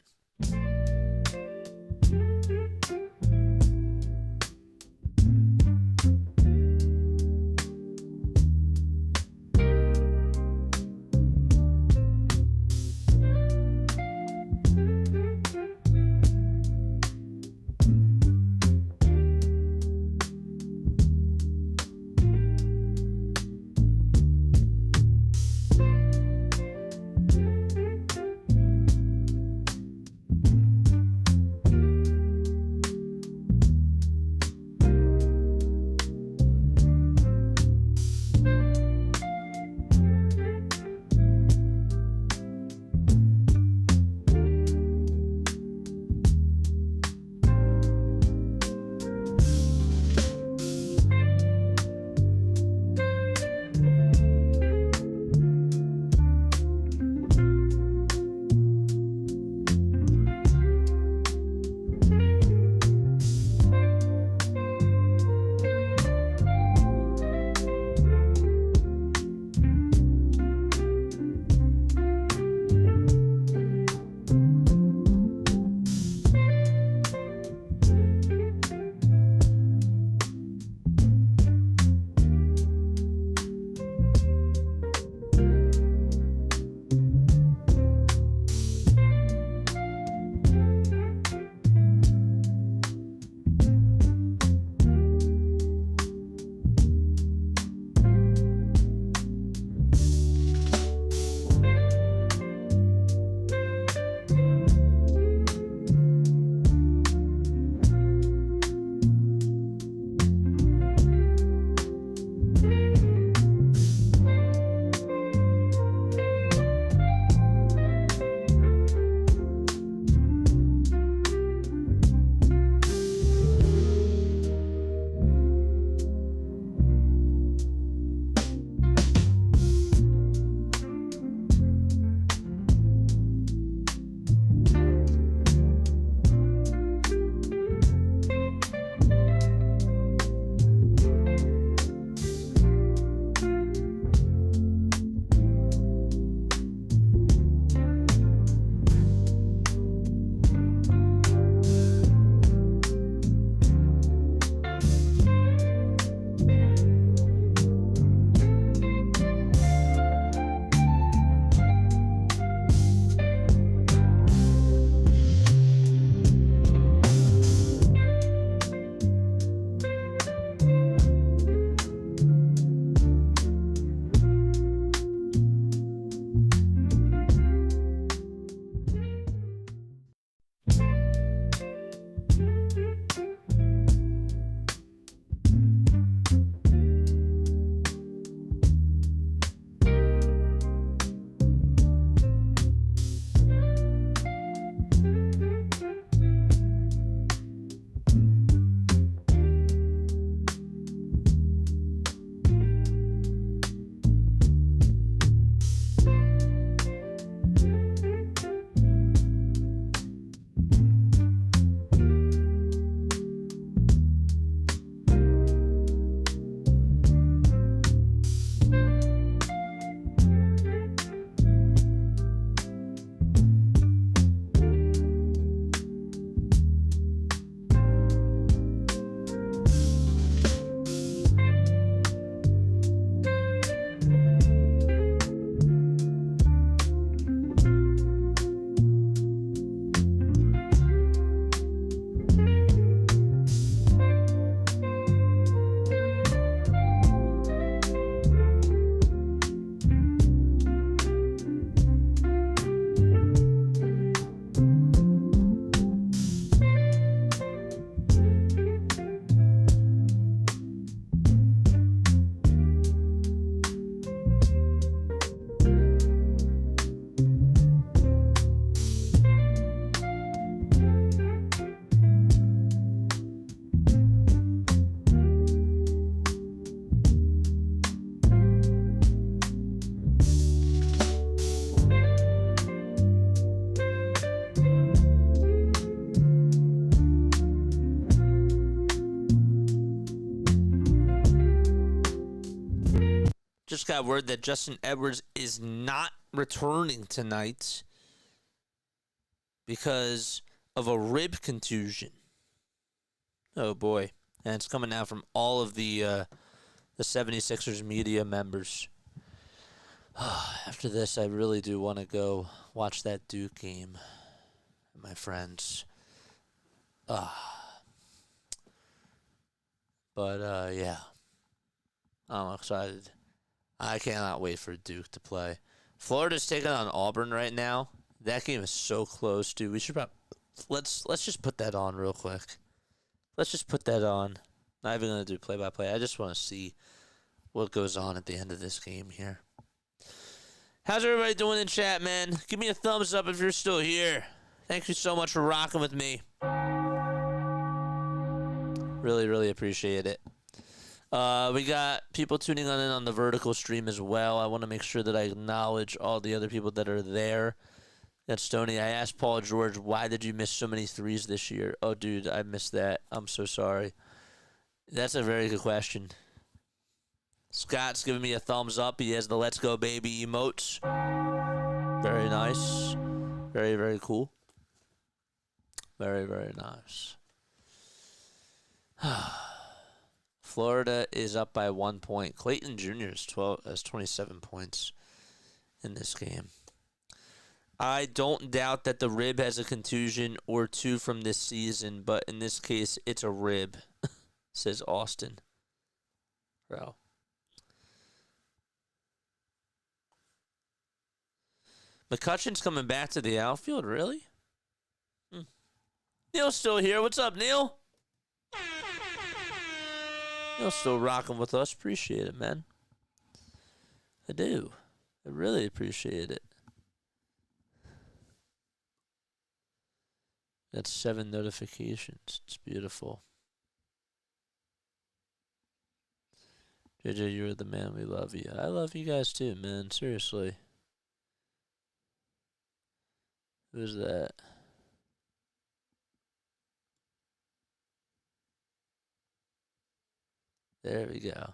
just got word that Justin Edwards is not returning tonight because of a rib contusion. Oh, boy. And it's coming out from all of the 76ers media members. After this, I really do want to go watch that Duke game, my friends. But, yeah. I'm excited. I cannot wait for Duke to play. Florida's taking on Auburn right now. That game is so close, dude. We should probably... Let's just put that on real quick. Let's just put that on. Not even going to do play-by-play. I just want to see what goes on at the end of this game here. How's everybody doing in chat, man? Give me a thumbs up if you're still here. Thank you so much for rocking with me. Really, really appreciate it. We got people tuning in on the vertical stream as well. I want to make sure that I acknowledge all the other people that are there. That's Stoney. I asked Paul George, why did you miss so many threes this year? Oh, dude, I missed that. I'm so sorry. That's a very good question. Scott's giving me a thumbs up. He has the let's go baby emotes. Very nice. Very, very cool. Very, very nice. Florida is up by 1 point. Clayton Jr. has 27 points in this game. I don't doubt that the rib has a contusion or two from this season, but in this case, it's a rib, says Austin. Bro. McCutcheon's coming back to the outfield, really? Neil's still here. What's up, Neil? Neil's still rocking with us. Appreciate it, man. I do. I really appreciate it. That's 7 notifications. It's beautiful. JJ, you're the man. We love you. I love you guys too, man. Seriously. Who's that? There we go.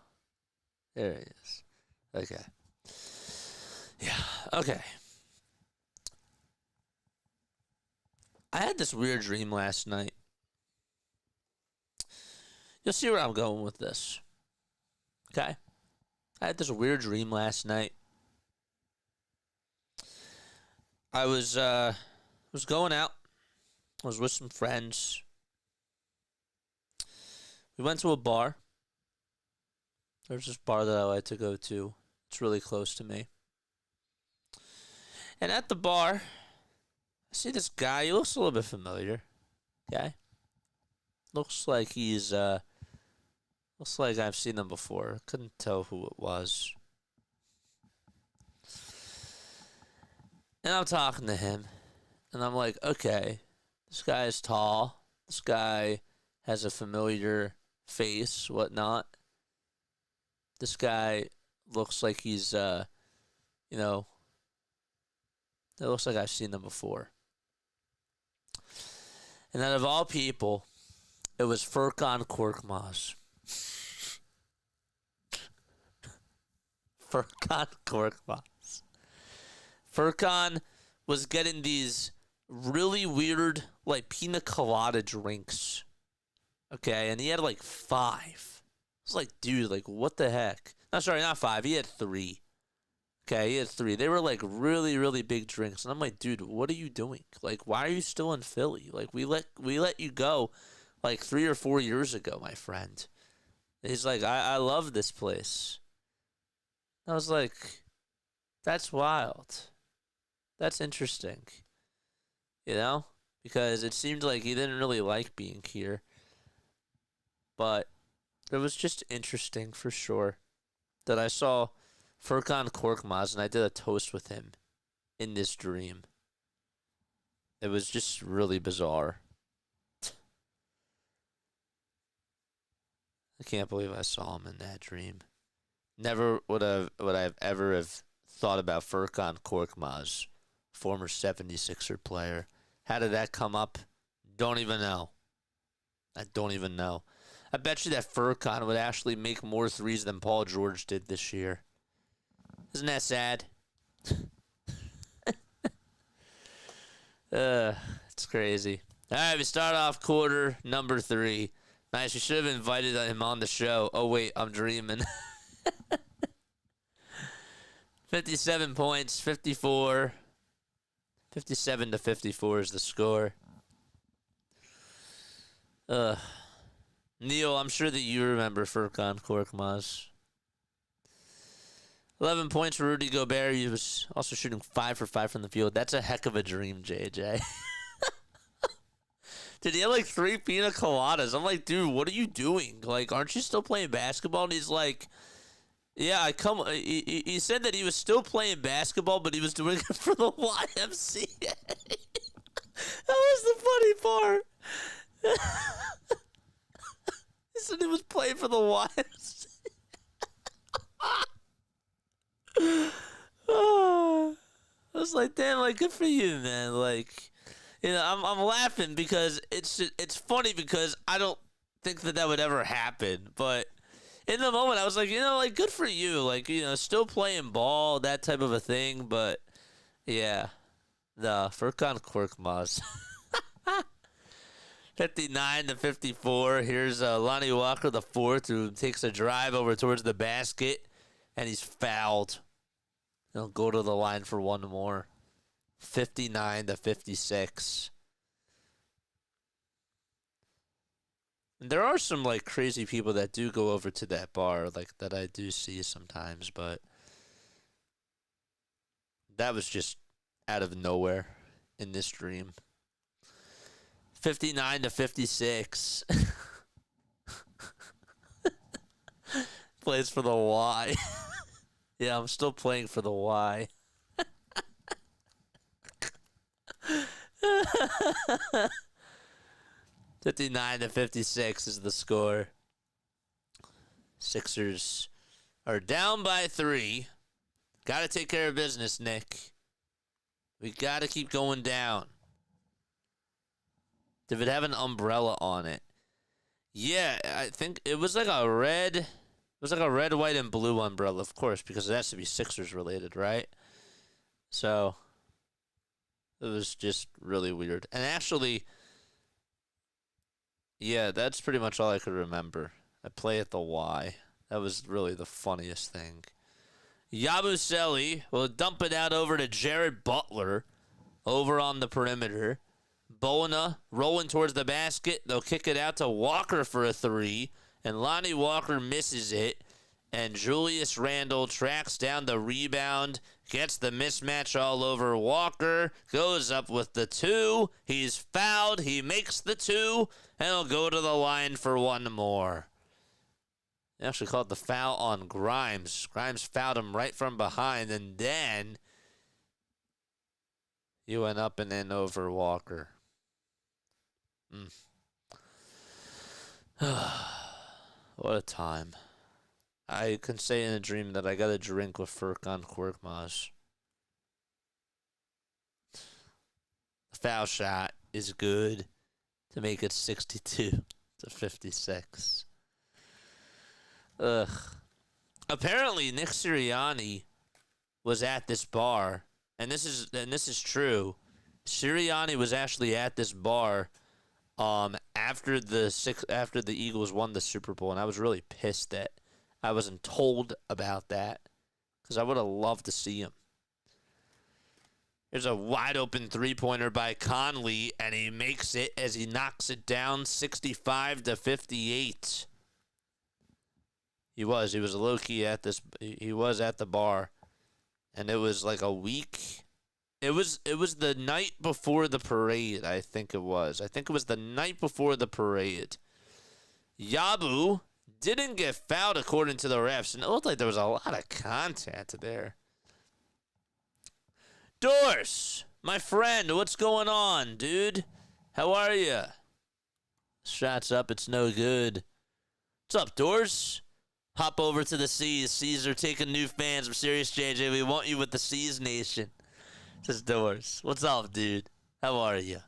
There he is. Okay. Yeah, okay. I had this weird dream last night. You'll see where I'm going with this. Okay? I had this weird dream last night. I was going out. I was with some friends. We went to a bar. There's this bar that I like to go to. It's really close to me. And at the bar, I see this guy. He looks a little bit familiar. Okay? Looks like he's, looks like I've seen him before. Couldn't tell who it was. And I'm talking to him. And I'm like, okay, this guy is tall. This guy has a familiar face, whatnot. This guy looks like he's, it looks like I've seen him before. And out of all people, it was Furkan Korkmaz. Furkan Korkmaz. Furkan was getting these really weird, like, pina colada drinks. Okay, and he had, like, 5. I was like, dude, like, what the heck? No, sorry, not 5. He had 3. Okay, he had 3. They were, like, really, really big drinks. And I'm like, dude, what are you doing? Like, why are you still in Philly? Like, we let you go, like, 3 or 4 years ago, my friend. And he's like, I love this place. I was like, that's wild. That's interesting. You know? Because it seemed like he didn't really like being here. But it was just interesting for sure that I saw Furkan Korkmaz and I did a toast with him in this dream. It was just really bizarre. I can't believe I saw him in that dream. Never would I've ever have thought about Furkan Korkmaz, former 76er player. How did that come up? Don't even know. I don't even know. I bet you that Furkan would actually make more threes than Paul George did this year. Isn't that sad? It's crazy. All right, we start off quarter number 3. Nice. We should have invited him on the show. Oh, wait, I'm dreaming. 57 points, 54. 57 to 54 is the score. Neil, I'm sure that you remember Furkan Korkmaz. 11 points for Rudy Gobert. He was also shooting 5 for 5 from the field. That's a heck of a dream, JJ. Dude, he had like 3 pina coladas. I'm like, dude, what are you doing? Like, aren't you still playing basketball? And he's like, yeah, he said that he was still playing basketball, but he was doing it for the YMCA. That was the funny part. He said he was playing for the YMCA. I was like, damn, like, good for you, man. Like, you know, I'm laughing because it's funny because I don't think that would ever happen. But in the moment, I was like, you know, like, good for you. Like, you know, still playing ball, that type of a thing. But, yeah, the Furkan Korkmaz. 59 to 54. Here's Lonnie Walker, the 4th, who takes a drive over towards the basket, and he's fouled. He'll go to the line for one more. 59 to 56. And there are some like crazy people that do go over to that bar, like that I do see sometimes, but that was just out of nowhere in this dream. 59 to 56. Plays for the Y. Yeah, I'm still playing for the Y. 59 to 56 is the score. Sixers are down by 3. Got to take care of business, Nick. We got to keep going down. Did it have an umbrella on it? Yeah, I think it was like a red. It was like a red, white, and blue umbrella, of course, because it has to be Sixers related, right? So it was just really weird. And actually, yeah, that's pretty much all I could remember. I play at the Y. That was really the funniest thing. Yabusele will dump it out over to Jared Butler over on the perimeter. Bona rolling towards the basket. They'll kick it out to Walker for a 3. And Lonnie Walker misses it. And Julius Randle tracks down the rebound. Gets the mismatch all over Walker. Goes up with the 2. He's fouled. He makes the 2. And he'll go to the line for one more. They actually called the foul on Grimes. Grimes fouled him right from behind. And then he went up and in over Walker. What a time. I can say in a dream that I got a drink with Furkan Korkmaz. The foul shot is good to make it 62 to 56. Ugh. Apparently, Nick Sirianni was at this bar, and this is true. Sirianni was actually at this bar after the Eagles won the Super Bowl, and I was really pissed that I wasn't told about that because I would have loved to see him. There's a wide open 3-pointer by Conley, and he makes it as he knocks it down 65 to 58. He was low key at this. He was at the bar, and it was like a week. It was the night before the parade, I think it was. I think it was the night before the parade. Yabu didn't get fouled according to the refs, and it looked like there was a lot of contact there. Dorse, my friend, what's going on, dude? How are you? Shots up, it's no good. What's up, Dorse? Hop over to the C's. C's are taking new fans. I'm serious, JJ. We want you with the C's Nation. Says Doors. What's up, dude? How are you?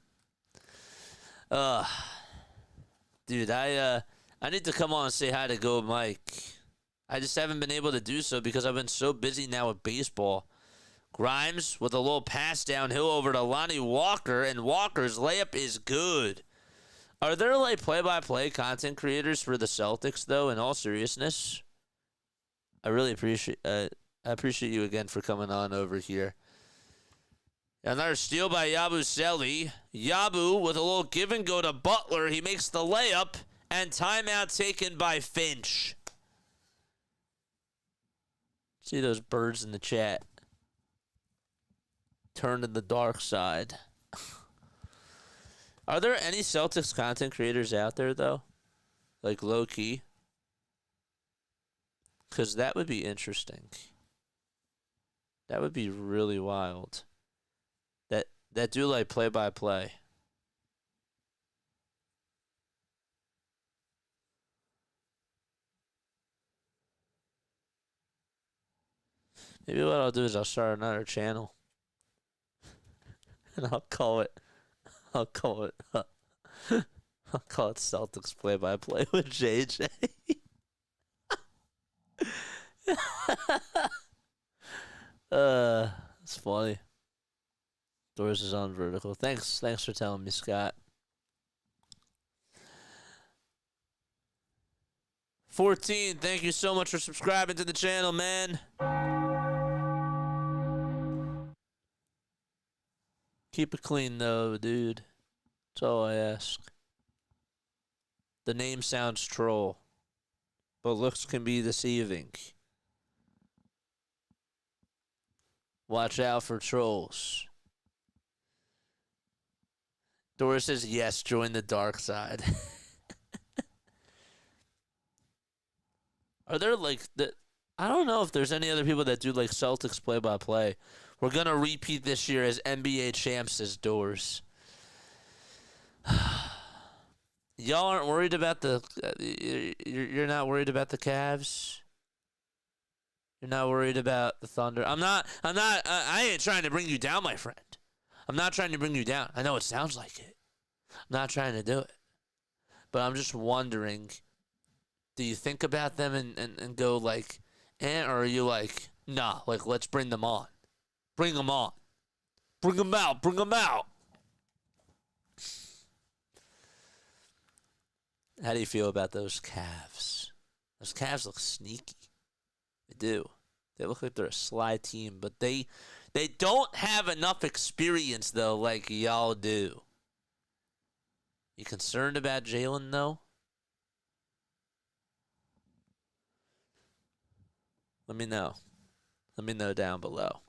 Dude, I need to come on and say hi to Go Mike. I just haven't been able to do so because I've been so busy now with baseball. Grimes with a little pass downhill over to Lonnie Walker, and Walker's layup is good. Are there like play-by-play content creators for the Celtics though? In all seriousness, I really appreciate. I appreciate you again for coming on over here. Another steal by yabusele. Yabu with a little give and go to Butler. He makes the layup, and timeout taken by Finch. See those birds in the chat. Turn to the dark side. Are there any Celtics content creators out there, though? Like, low-key? Because that would be interesting. That would be really wild. That do, like, play-by-play. Maybe what I'll do is I'll start another channel. And I'll call it Celtics play-by-play with JJ. It's funny. Doors is on vertical. Thanks for telling me, Scott. 14, thank you so much for subscribing to the channel, man. Keep it clean, though, dude. That's all I ask. The name sounds troll, but looks can be deceiving. Watch out for trolls. Doris says, yes, join the dark side. Are there, like, I don't know if there's any other people that do, like, Celtics play-by-play. We're going to repeat this year as NBA champs, says Doors. Y'all aren't worried about you're not worried about the Cavs? You're not worried about the Thunder? I ain't trying to bring you down, my friend. I'm not trying to bring you down. I know it sounds like it. I'm not trying to do it. But I'm just wondering, do you think about them and go like, or are you like, nah, like, let's bring them on. Bring them on. Bring them out. Bring them out. How do you feel about those Cavs? Those Cavs look sneaky. They do. They look like they're a sly team, but they don't have enough experience, though, like y'all do. You concerned about Jalen, though? Let me know. Let me know down below.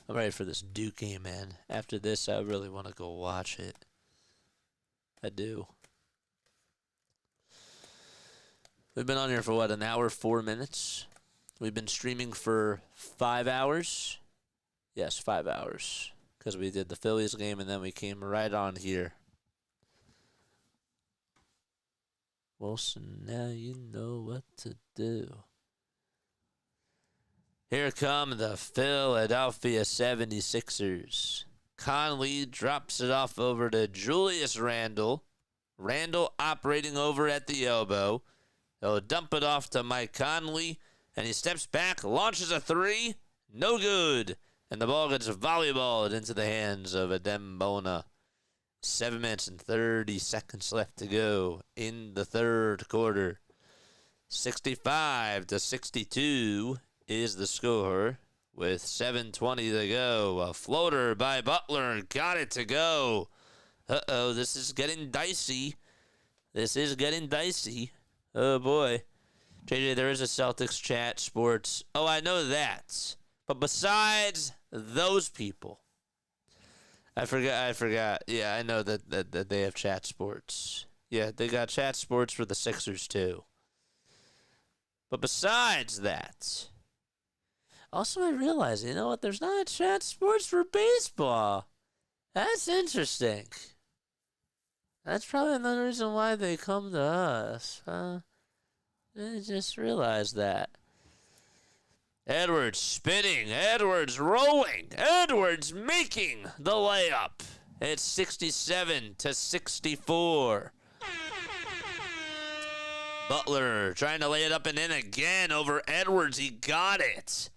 I'm ready for this Duke game, man. After this, I really want to go watch it. I do. We've been on here for, what, an hour, 4 minutes? We've been streaming for 5 hours? Yes, 5 hours. Because we did the Phillies game, and then we came right on here. Wilson, now you know what to do. Here come the Philadelphia 76ers. Conley drops it off over to Julius Randle. Randle operating over at the elbow. He'll dump it off to Mike Conley, and he steps back, launches a three. No good. And the ball gets volleyballed into the hands of Adem Bona. 7 minutes and 30 seconds left to go in the third quarter. 65-62 is the score with 7:20 to go. A floater by Butler. Got it to go. Uh-oh, this is getting dicey. This is getting dicey. Oh, boy. JJ, there is a Celtics chat sports. Oh, I know that. But besides those people, I forgot. Yeah, I know that they have chat sports. Yeah, they got chat sports for the Sixers, too. But besides that, also I realized, you know what, there's not chat sports for baseball. That's interesting. That's probably another reason why they come to us. I just realized that. Edwards spinning. Edwards rolling. Edwards making the layup. It's 67-64. Butler trying to lay it up and in again over Edwards. He got it.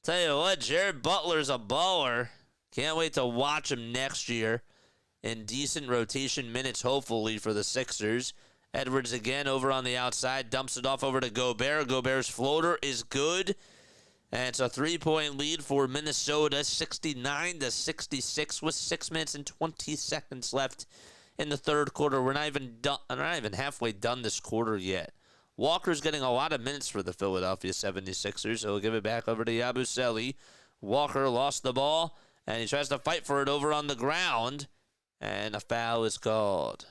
Tell you what, Jared Butler's a baller. Can't wait to watch him next year in decent rotation minutes, hopefully, for the Sixers. Edwards again over on the outside. Dumps it off over to Gobert. Gobert's floater is good. And it's a 3-point lead for Minnesota, 69-66 with 6 minutes and 20 seconds left in the third quarter. We're not even halfway done this quarter yet. Walker's getting a lot of minutes for the Philadelphia 76ers. So he'll give it back over to Yabusele. Walker lost the ball, and he tries to fight for it over on the ground. And a foul is called.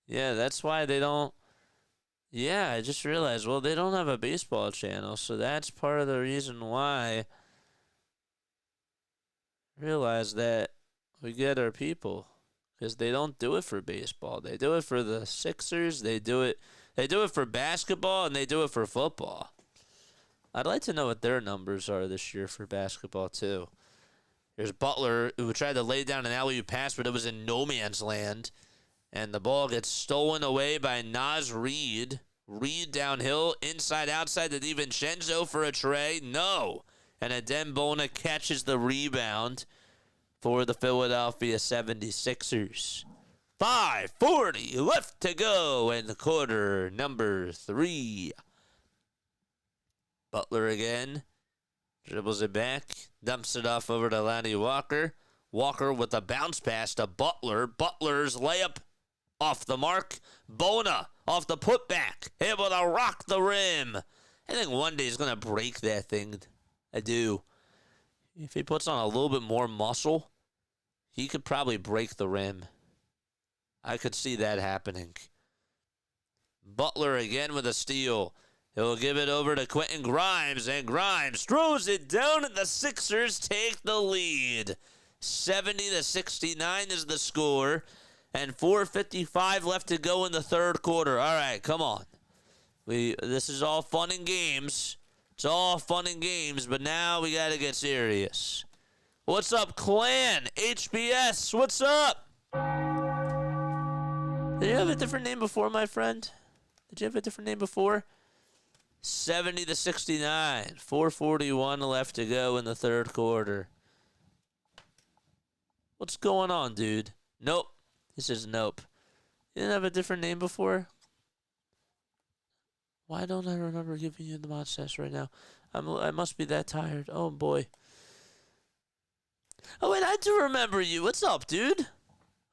Yeah, that's why they don't. Yeah, I just realized, well, they don't have a baseball channel, so that's part of the reason why I realized that we get our people. Because they don't do it for baseball. They do it for the Sixers, they do it for basketball, and they do it for football. I'd like to know what their numbers are this year for basketball, too. Here's Butler, who tried to lay down an alley-oop pass, but it was in no man's land. And the ball gets stolen away by Naz Reid. Reid downhill, inside, outside to DiVincenzo for a tray. No. And Adembona catches the rebound for the Philadelphia 76ers. 5:40 left to go in the quarter number 3. Butler again. Dribbles it back. Dumps it off over to Lonnie Walker. Walker with a bounce pass to Butler. Butler's layup off the mark. Bona off the putback. Able to rock the rim. I think one day he's going to break that thing. I do. If he puts on a little bit more muscle, he could probably break the rim. I could see that happening. Butler again with a steal. He'll give it over to Quentin Grimes, and Grimes throws it down, and the Sixers take the lead. 70-69 is the score, and 4:55 left to go in the third quarter. All right, come on. This is all fun and games. It's all fun and games, but now we got to get serious. What's up, Clan? HBS, what's up? Did you have a different name before, my friend? Did you have a different name before? 70-69. 4:41 left to go in the third quarter. What's going on, dude? Nope. He says nope. You didn't have a different name before? Why don't I remember giving you the mod test right now? I must be that tired. Oh, boy. Oh, wait, I do remember you. What's up, dude?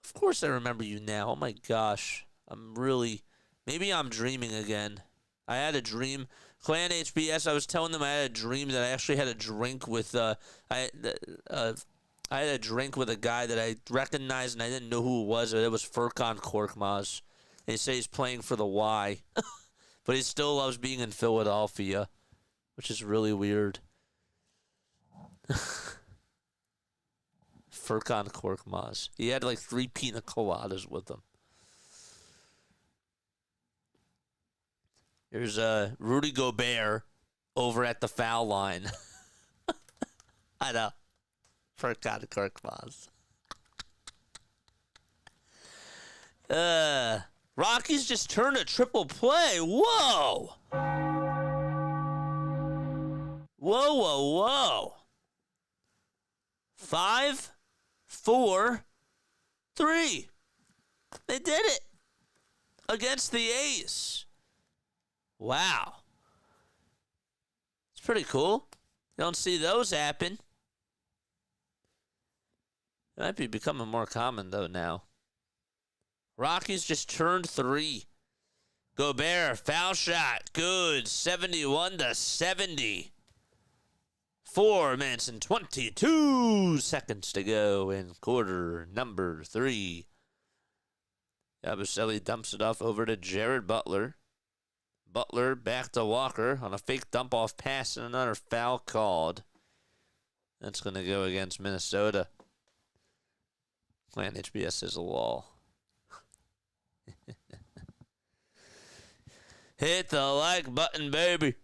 Of course I remember you now. Oh, my gosh. Maybe I'm dreaming again. I had a dream. Clan HBS, I was telling them I had a dream that I actually had a drink with, I had a drink with a guy that I recognized and I didn't know who it was, but it was Furkan Korkmaz. And he said he's playing for the Y. But he still loves being in Philadelphia, which is really weird. Furkan Korkmaz. He had like 3 pina coladas with him. Here's Rudy Gobert over at the foul line. I know. Furkan Korkmaz. Rockies just turned a triple play. Whoa. Whoa, whoa, whoa. 5, 4, 3. They did it against the A's. Wow. It's pretty cool. You don't see those happen. It might be becoming more common, though, now. Rockies just turned 3. Gobert, foul shot. Good. 71-70. 4 minutes and 22 seconds to go in quarter number 3. Yabusele dumps it off over to Jared Butler. Butler back to Walker on a fake dump-off pass and another foul called. That's going to go against Minnesota. Clan HBS is a wall. Hit the like button, baby.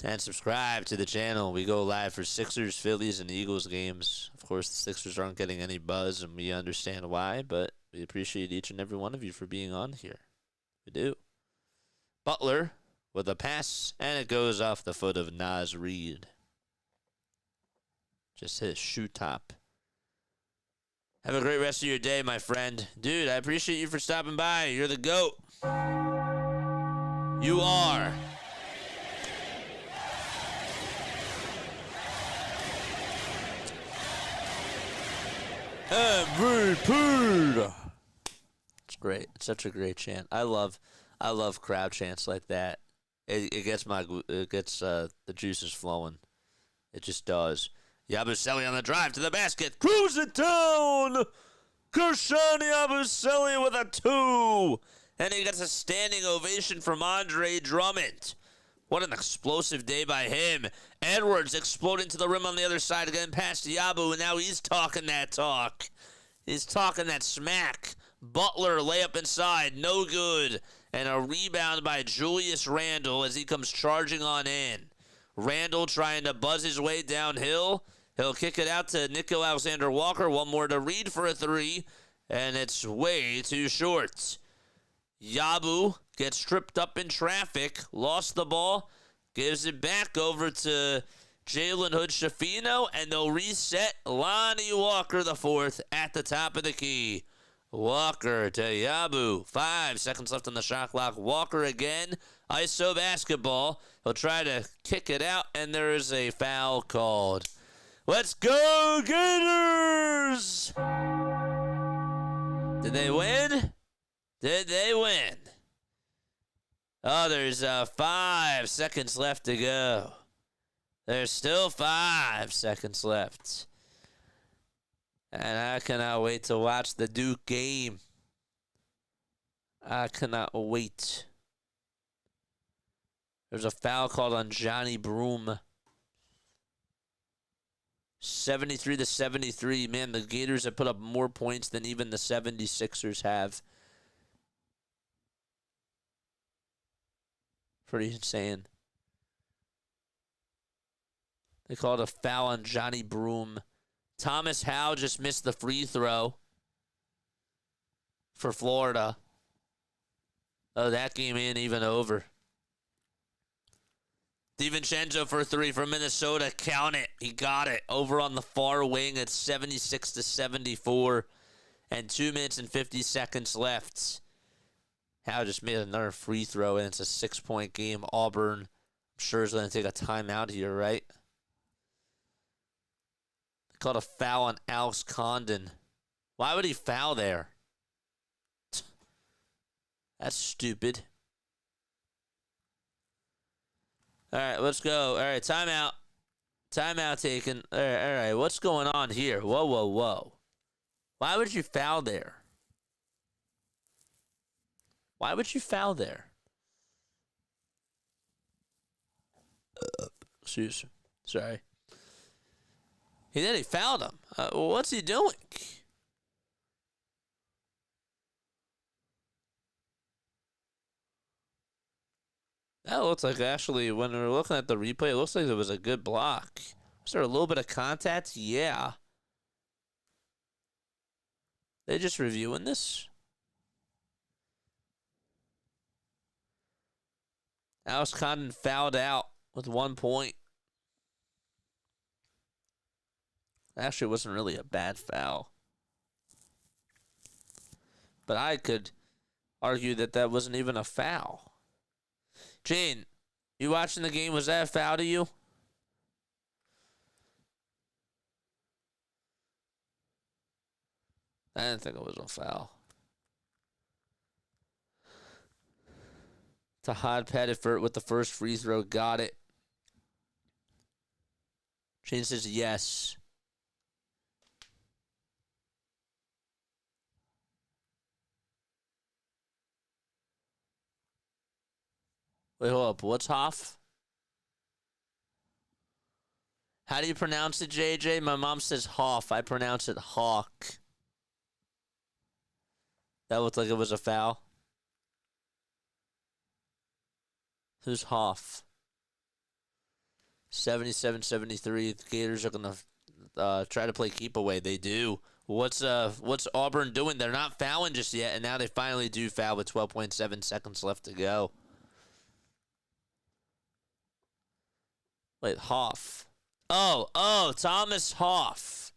And subscribe to the channel. We go live for Sixers, Phillies, and Eagles games. Of course, the Sixers aren't getting any buzz, and we understand why, but we appreciate each and every one of you for being on here. We do. Butler with a pass, and it goes off the foot of Naz Reid. Just his shoe top. Have a great rest of your day, my friend. Dude, I appreciate you for stopping by. You're the GOAT. You are. MVP. It's great. It's such a great chant. I love crowd chants like that. It gets the juices flowing. It just does. Yabusele on the drive to the basket. Cruise it down. Guerschon Yabusele with a 2. And he gets a standing ovation from Andre Drummond. What an explosive day by him. Edwards exploding to the rim on the other side, getting past Yabu, and now he's talking that talk. He's talking that smack. Butler layup inside, no good. And a rebound by Julius Randle as he comes charging on in. Randle trying to buzz his way downhill. He'll kick it out to Nico Alexander-Walker. One more to Reed for a 3, and it's way too short. Yabu gets tripped up in traffic, lost the ball, gives it back over to Jalen Hood-Schifino, and they'll reset Lonnie Walker the 4th at the top of the key. Walker to Yabu. 5 seconds left on the shot clock. Walker again. ISO basketball. He'll try to kick it out, and there is a foul called. Let's go, Gators! Did they win? Did they win? Oh, there's 5 seconds left to go. There's still 5 seconds left. And I cannot wait to watch the Duke game. I cannot wait. There's a foul called on Johnny Broom. 73-73. Man, the Gators have put up more points than even the 76ers have. Pretty insane. They called a foul on Johnny Broom. Thomas Howe just missed the free throw for Florida. Oh, that game ain't even over. DiVincenzo for 3 from Minnesota. Count it. He got it. Over on the far wing at 76-74. And 2 minutes and 50 seconds left. Howe just made another free throw, and it's a 6-point game. Auburn, I'm sure, is going to take a timeout here, right? They called a foul on Alex Condon. Why would he foul there? That's stupid. All right, let's go. All right, timeout. Timeout taken. All right, what's going on here? Whoa, whoa, whoa. Why would you foul there? Why would you foul there? Excuse me. Sorry. He fouled him. What's he doing? That looks like, actually, when we're looking at the replay, it looks like it was a good block. Was there a little bit of contact? Yeah. They just reviewing this? Alex Condon fouled out with 1 point. Actually, it wasn't really a bad foul. But I could argue that that wasn't even a foul. Jane, you watching the game? Was that a foul to you? I didn't think it was a foul. Tahad Pettiford with the first free throw. Got it. Jane says yes. Wait, hold up. What's Hoff? How do you pronounce it, JJ? My mom says Hoff. I pronounce it Hawk. That looked like it was a foul. Who's Hoff? 77-73. The Gators are going to try to play keep away. They do. What's Auburn doing? They're not fouling just yet, and now they finally do foul with 12.7 seconds left to go. Wait, Hoff. Oh, Thomas Hoff.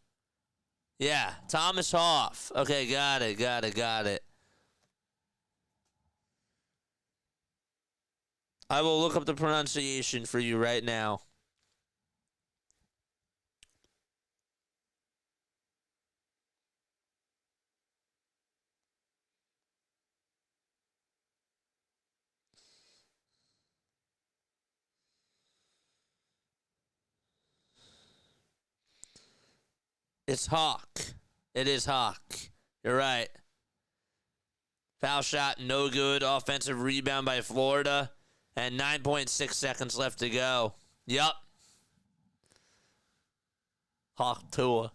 Yeah, Thomas Hoff. Okay, got it. I will look up the pronunciation for you right now. It's Hawk. It is Hawk. You're right. Foul shot, no good. Offensive rebound by Florida. And 9.6 seconds left to go. Yup. Hawk Tua.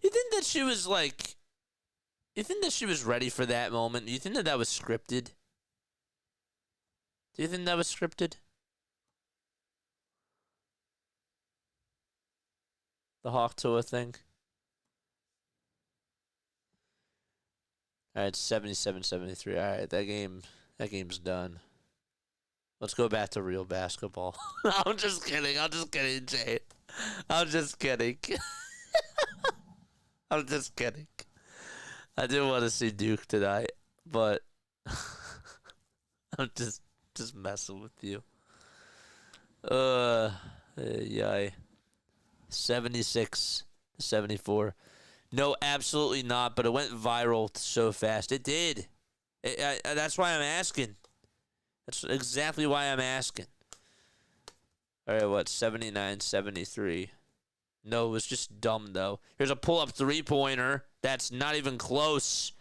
You think that she was like... You think that she was ready for that moment? You think that was scripted? Do you think that was scripted? The Hawk Tua thing. All right, 77-73. All right, that game's done. Let's go back to real basketball. I'm just kidding, Jay. I'm just kidding. I'm just kidding. I do want to see Duke tonight, but I'm just messing with you. Yay. 76-74. No, absolutely not, but it went viral so fast. It did. That's why I'm asking. That's exactly why I'm asking. All right, what? 79-73. No, it was just dumb, though. Here's a pull-up three-pointer. That's not even close.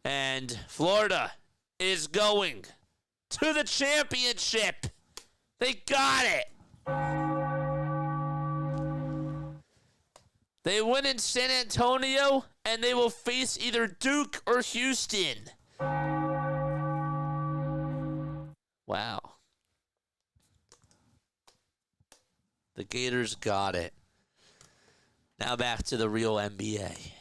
And Florida is going to the championship. They got it. They win in San Antonio, and they will face either Duke or Houston. Wow. The Gators got it. Now back to the real NBA.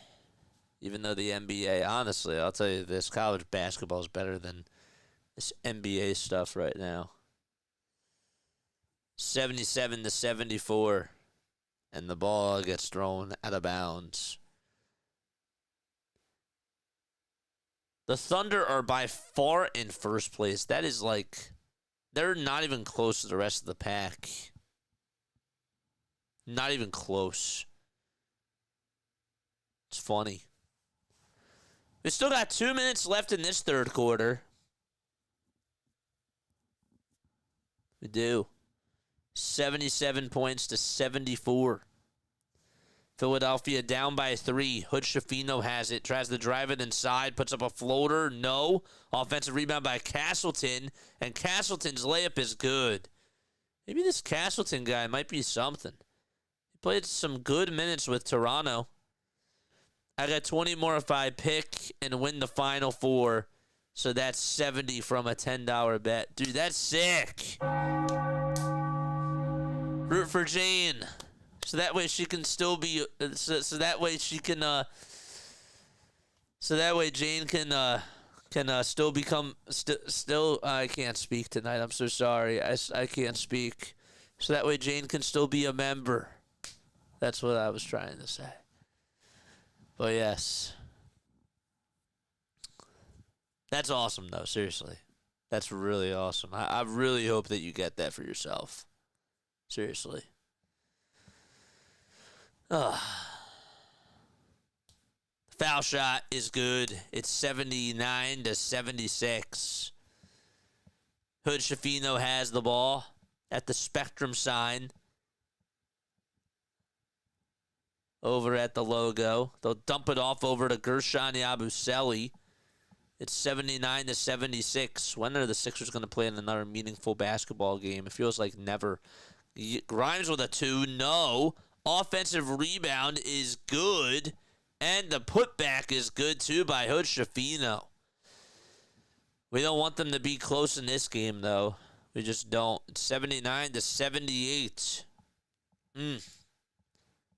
Even though the NBA, honestly, I'll tell you this, college basketball is better than this NBA stuff right now. 77-74. And the ball gets thrown out of bounds. The Thunder are by far in first place. That is like, they're not even close to the rest of the pack. Not even close. It's funny. We still got 2 minutes left in this third quarter. We do. 77 points to 74. Philadelphia down by 3. Hood Schifino has it. Tries to drive it inside. Puts up a floater. No. Offensive rebound by Castleton. And Castleton's layup is good. Maybe this Castleton guy might be something. He played some good minutes with Toronto. I got 20 more if I pick and win the Final Four. So that's 70 from a $10 bet. Dude, that's sick. Root for Jane, so that way she can still be. So that way she can. So that way Jane can still become. Still, I can't speak tonight. I'm so sorry. I can't speak. So that way Jane can still be a member. That's what I was trying to say. But yes, that's awesome though. Seriously, that's really awesome. I really hope that you get that for yourself. Seriously. Foul shot is good. It's 79-76. Hood Schifino has the ball at the Spectrum sign. Over at the logo. They'll dump it off over to guerschon Yabusele. It's 79-76. When are the Sixers going to play in another meaningful basketball game? It feels like never. Grimes with a 2. No. Offensive rebound is good. And the putback is good, too, by Hood Schifino. We don't want them to be close in this game, though. We just don't. It's 79-78.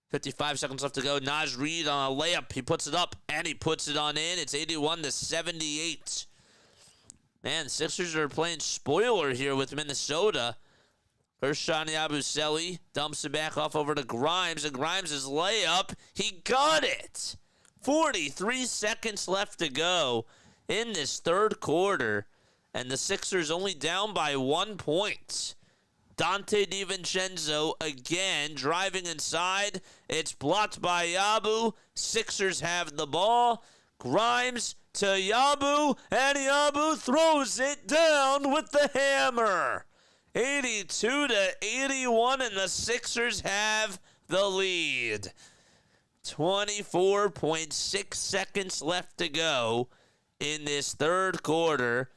55 seconds left to go. Naj Reid on a layup. He puts it up, and he puts it on in. It's 81-78. Man, the Sixers are playing spoiler here with Minnesota. Guerschon yabusele dumps it back off over to Grimes, and Grimes' layup, he got it. 43 seconds left to go in this third quarter, and the Sixers only down by 1 point. Dante DiVincenzo again driving inside. It's blocked by Yabu. Sixers have the ball. Grimes to Yabu, and Yabu throws it down with the hammer. 82-81, and the Sixers have the lead. 24.6 seconds left to go in this third quarter,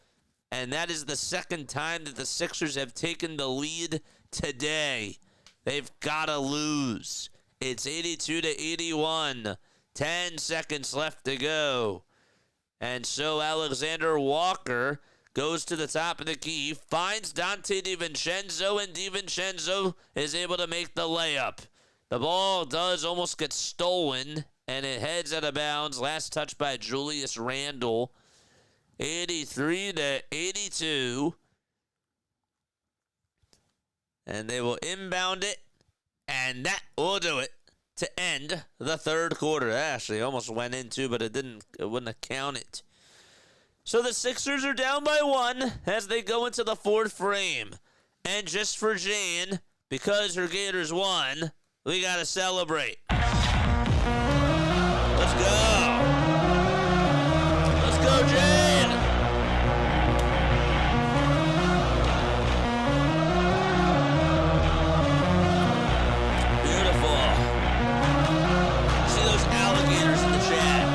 and that is the second time that the Sixers have taken the lead today. They've got to lose. It's 82-81. 10 seconds left to go. And so Alexander Walker goes to the top of the key, finds Dante DiVincenzo, and DiVincenzo is able to make the layup. The ball does almost get stolen, and it heads out of bounds. Last touch by Julius Randle. 83-82. And they will inbound it, and that will do it to end the third quarter. That actually almost went in too, but it wouldn't have counted. So the Sixers are down by 1 as they go into the fourth frame. And just for Jane, because her Gators won, we got to celebrate. Let's go. Let's go, Jane. Beautiful. See those alligators in the chat.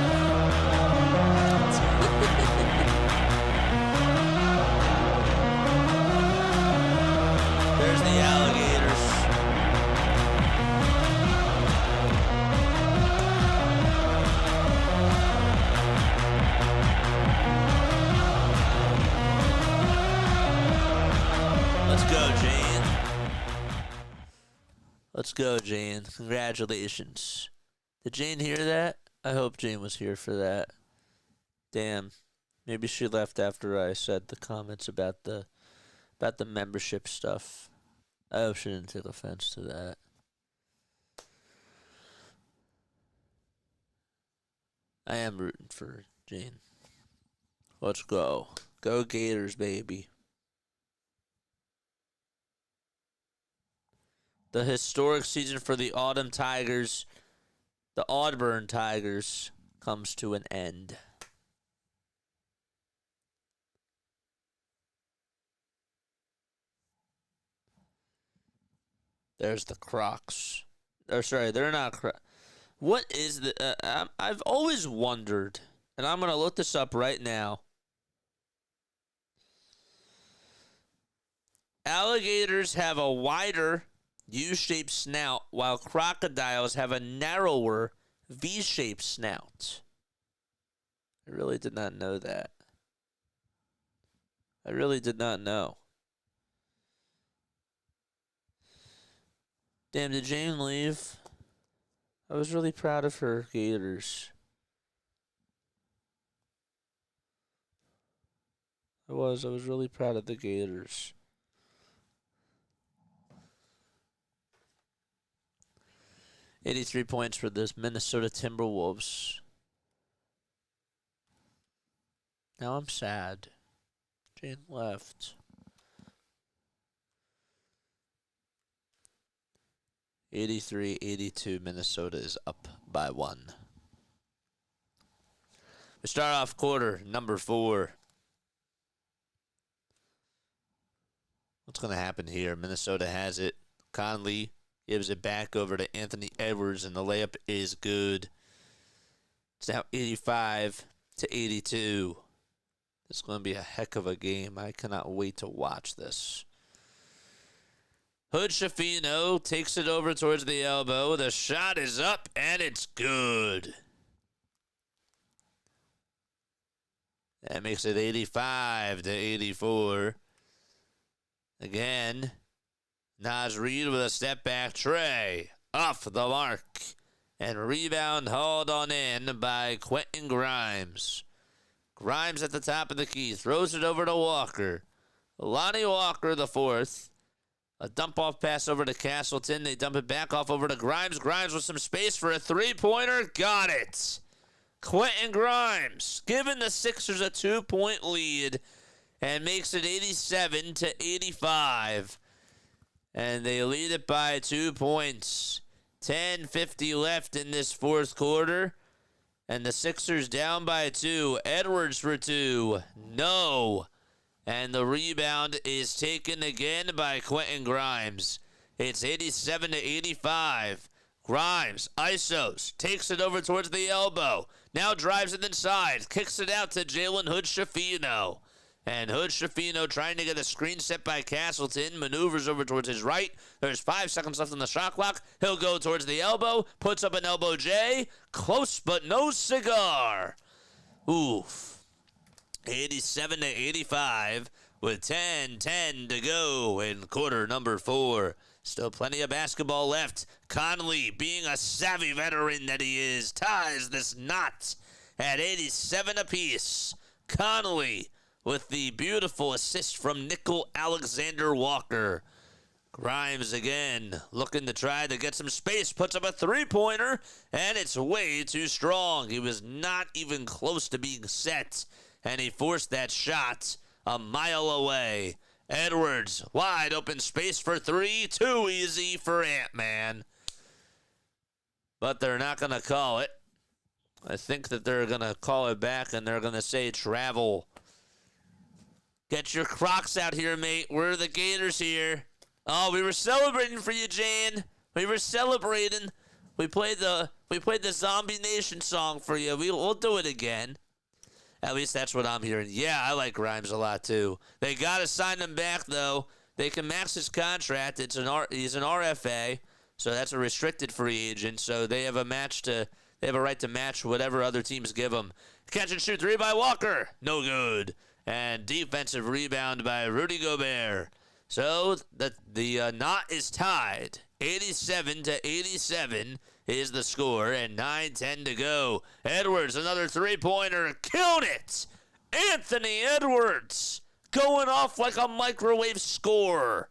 There's the alligators. Let's go, Jane. Let's go, Jane. Congratulations. Did Jane hear that? I hope Jane was here for that. Damn. Maybe she left after I said the comments about the membership stuff. I hope she didn't take offense to that. I am rooting for Jane. Let's go. Go Gators, baby. The historic season for the Auburn Tigers, comes to an end. There's the Crocs. Or sorry, they're not Crocs. What is the... I've always wondered, and I'm going to look this up right now. Alligators have a wider U-shaped snout, while crocodiles have a narrower V-shaped snout. I really did not know that. I really did not know. Damn, did Jane leave? I was really proud of her Gators. I was really proud of the Gators. $83 for the Minnesota Timberwolves. Now I'm sad. Jane left. 83-82. Minnesota is up by 1. We start off quarter number 4. What's going to happen here? Minnesota has it. Conley gives it back over to Anthony Edwards, and the layup is good. It's now 85-82. This is going to be a heck of a game. I cannot wait to watch this. Hood Schifino takes it over towards the elbow. The shot is up, and it's good. That makes it 85-84. Again, Naz Reid with a step back tray. Off the mark. And rebound hauled on in by Quentin Grimes. Grimes at the top of the key. Throws it over to Walker. Lonnie Walker, the fourth. A dump-off pass over to Castleton. They dump it back off over to Grimes. Grimes with some space for a three-pointer. Got it. Quentin Grimes giving the Sixers a 2-point lead and makes it 87-85. And they lead it by 2 points. 10:50 left in this fourth quarter. And the Sixers down by 2. Edwards for 2. No. And the rebound is taken again by Quentin Grimes. It's 87-85. Grimes, isos, takes it over towards the elbow. Now drives it inside. Kicks it out to Jalen Hood-Schifino. And Hood-Schifino trying to get a screen set by Castleton. Maneuvers over towards his right. There's 5 seconds left on the shot clock. He'll go towards the elbow. Puts up an elbow J. Close but no cigar. Oof. 87-85 with 10 to go in quarter number 4. Still plenty of basketball left. Conley, being a savvy veteran that he is, ties this knot at 87 apiece. Conley with the beautiful assist from Nickel Alexander Walker. Grimes again looking to try to get some space. Puts up a three-pointer, and it's way too strong. He was not even close to being set, and he forced that shot a mile away. Edwards, wide open space for 3. Too easy for Ant-Man. But they're not going to call it. I think that they're going to call it back, and they're going to say travel. Get your Crocs out here, mate. We're the Gators here. Oh, we were celebrating for you, Jane. We were celebrating. We played the Zombie Nation song for you. We'll do it again. At least that's what I'm hearing. Yeah, I like Grimes a lot too. They gotta sign him back though. They can max his contract. He's an RFA, so that's a restricted free agent. So they have a right to match whatever other teams give them. Catch and shoot 3 by Walker, no good. And defensive rebound by Rudy Gobert. So the knot is tied. 87-87 is the score, and 9:10 to go. Edwards, another three-pointer. Killed it! Anthony Edwards going off like a microwave scorer.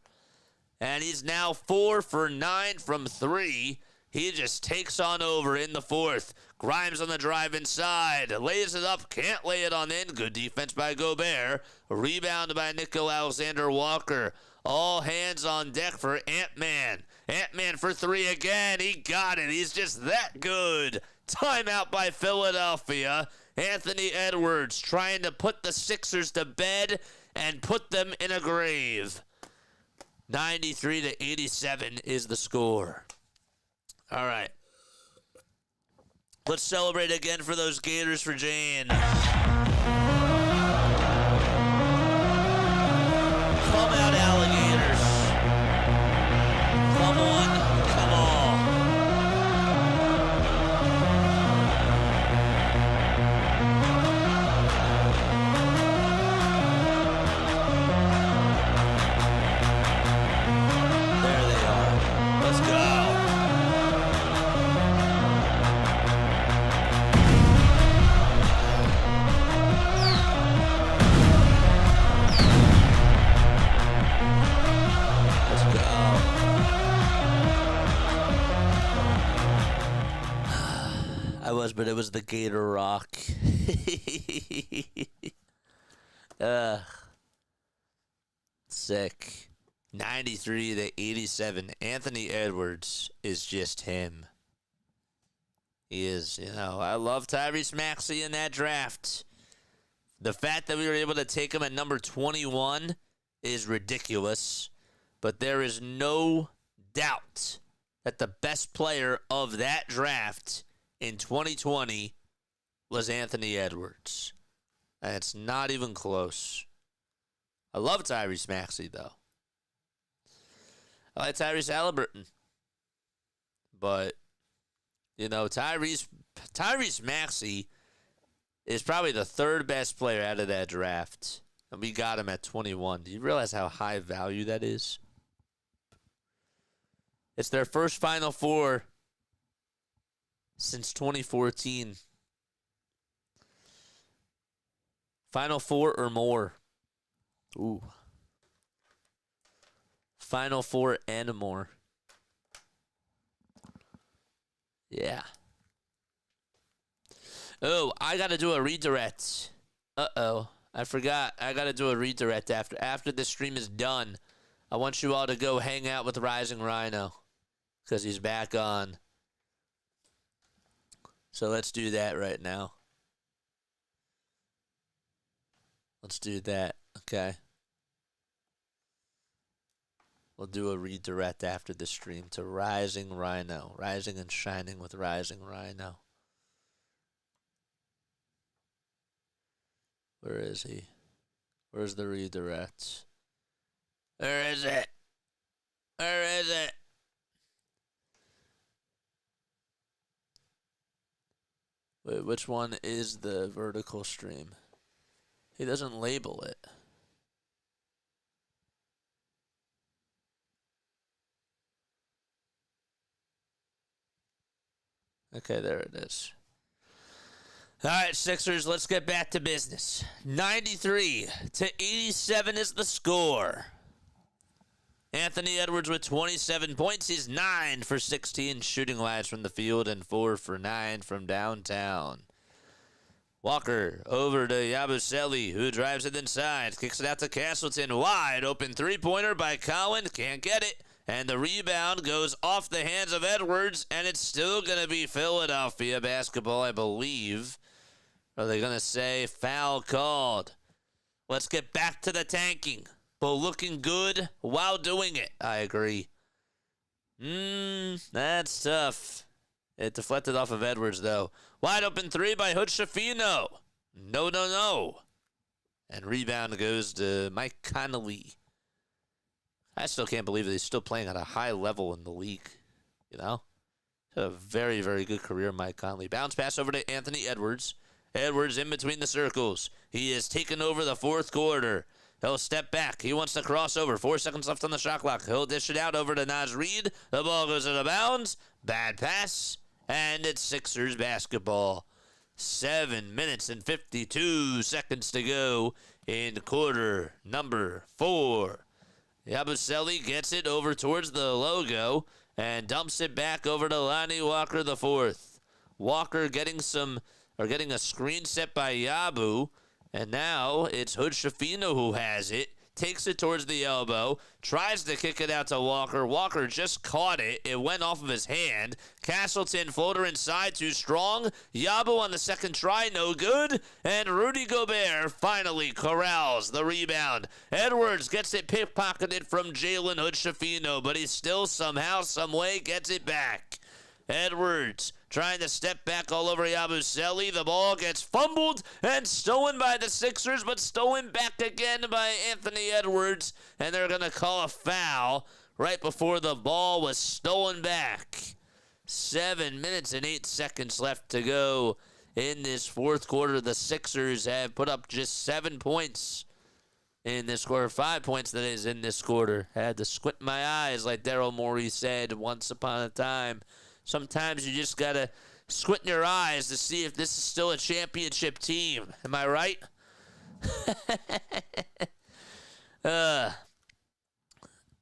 And he's now 4 for 9 from 3. He just takes on over in the fourth. Grimes on the drive inside. Lays it up. Can't lay it on in. Good defense by Gobert. Rebound by Nickel Alexander Walker. All hands on deck for Ant-Man. Ant-Man for 3 again. He got it. He's just that good. Timeout by Philadelphia. Anthony Edwards trying to put the Sixers to bed and put them in a grave. 93-87 is the score. All right. Let's celebrate again for those Gators for Jane. Come out, alligators. Come on. Come on. There they are. Let's go. But it was the Gator Rock. Sick. 93-87. Anthony Edwards is just him. He is, I love Tyrese Maxey in that draft. The fact that we were able to take him at number 21 is ridiculous. But there is no doubt that the best player of that draft in 2020 was Anthony Edwards. And it's not even close. I love Tyrese Maxey, though. I like Tyrese Halliburton. But, Tyrese Maxey is probably the third best player out of that draft. And we got him at 21. Do you realize how high value that is? It's their first Final Four since 2014. Final Four or more. Ooh. Final Four and more. Yeah. Oh, I got to do a redirect. Uh-oh. I forgot. I got to do a redirect after this stream is done. I want you all to go hang out with Rising Rhino because he's back on. So let's do that right now. Let's do that. Okay. We'll do a redirect after the stream to Rising Rhino. Rising and shining with Rising Rhino. Where is he? Where's the redirect? Where is it? Where is it? Wait, which one is the vertical stream? He doesn't label it. Okay, there it is. All right, Sixers, let's get back to business. 93-87 is the score. Anthony Edwards with 27 points. He's 9 for 16 shooting wise from the field and 4 for 9 from downtown. Walker over to Yabusele, who drives it inside. Kicks it out to Castleton. Wide open three-pointer by Cowan. Can't get it. And the rebound goes off the hands of Edwards, and it's still going to be Philadelphia basketball, I believe. Are they going to say foul called? Let's get back to the tanking. But looking good while doing it. I agree. That's tough. It deflected off of Edwards, though. Wide open three by Hood-Schifino. No. And rebound goes to Mike Conley. I still can't believe that he's still playing at a high level in the league. You know? He's had a very, very good career, Mike Conley. Bounce pass over to Anthony Edwards. Edwards in between the circles. He has taken over the fourth quarter. He'll step back. He wants to cross over. 4 seconds left on the shot clock. He'll dish it out over to Naz Reid. The ball goes out of bounds. Bad pass. And it's Sixers basketball. 7 minutes and 52 seconds to go in quarter number 4. Yabusele gets it over towards the logo and dumps it back over to Lonnie Walker the fourth. Walker getting a screen set by Yabu, and now it's Hood-Schifino who has it. Takes it towards the elbow, tries to kick it out to Walker. Walker just caught it. It went off of his hand. Castleton, floater inside, too strong. Yabu on the second try, no good. And Rudy Gobert finally corrals the rebound. Edwards gets it pickpocketed from Jalen Hood-Schifino, but he still somehow, someway gets it back. Edwards trying to step back all over Yabusele. The ball gets fumbled and stolen by the Sixers, but stolen back again by Anthony Edwards. And they're going to call a foul right before the ball was stolen back. 7 minutes and 8 seconds left to go in this fourth quarter. The Sixers have put up just 7 points in this quarter. 5 points, that is, in this quarter. I had to squint my eyes, like Daryl Morey said once upon a time. Sometimes you just got to squint your eyes to see if this is still a championship team. Am I right?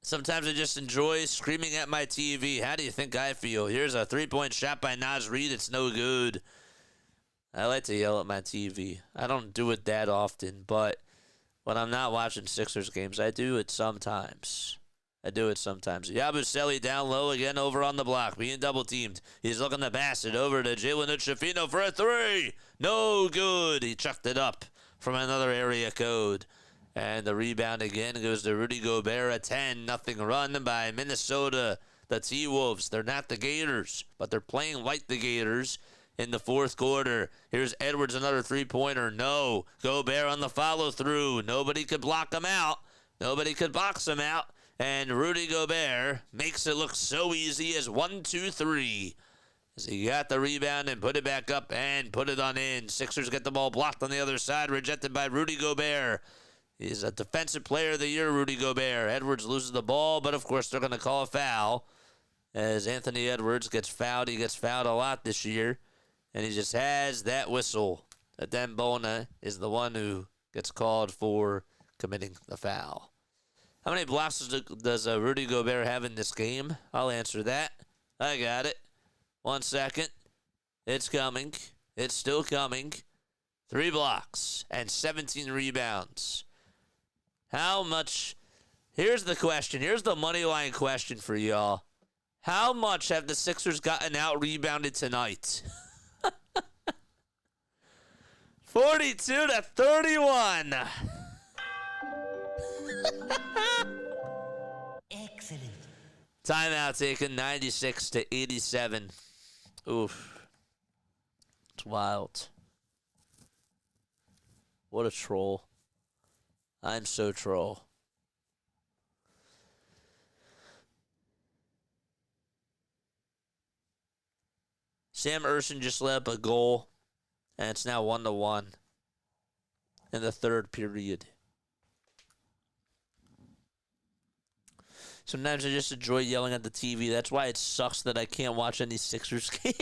Sometimes I just enjoy screaming at my TV. How do you think I feel? Here's a three-point shot by Naz Reid. It's no good. I like to yell at my TV. I don't do it that often, but when I'm not watching Sixers games, I do it sometimes. Yabusele down low again over on the block, being double-teamed. He's looking to pass it over to Jalen Hood-Schifino for a three. No good. He chucked it up from another area code. And the rebound again goes to Rudy Gobert. A 10-0 run by Minnesota. The T-Wolves. They're not the Gators, but they're playing like the Gators in the fourth quarter. Here's Edwards, another three-pointer. No. Gobert on the follow-through. Nobody could block him out. Nobody could box him out. And Rudy Gobert makes it look so easy as 1, 2, 3. As he got the rebound and put it back up and put it on in. Sixers get the ball blocked on the other side, rejected by Rudy Gobert. He's a defensive player of the year, Rudy Gobert. Edwards loses the ball, but of course they're going to call a foul. as Anthony Edwards gets fouled. He gets fouled a lot this year, and he just has that whistle. Adembona is the one who gets called for committing the foul. How many blocks does Rudy Gobert have in this game? I'll answer that. I got it. 1 second. It's coming. It's still coming. 3 blocks and 17 rebounds. How much? Here's the question. Here's the money line question for y'all. How much have the Sixers gotten out-rebounded tonight? 42-31. Excellent. Timeout taken, 96-87. Oof. It's wild. What a troll. I'm so troll. Sam Urson just let up a goal, and it's now 1-1 in the third period. Sometimes I just enjoy yelling at the TV. That's why it sucks that I can't watch any Sixers games.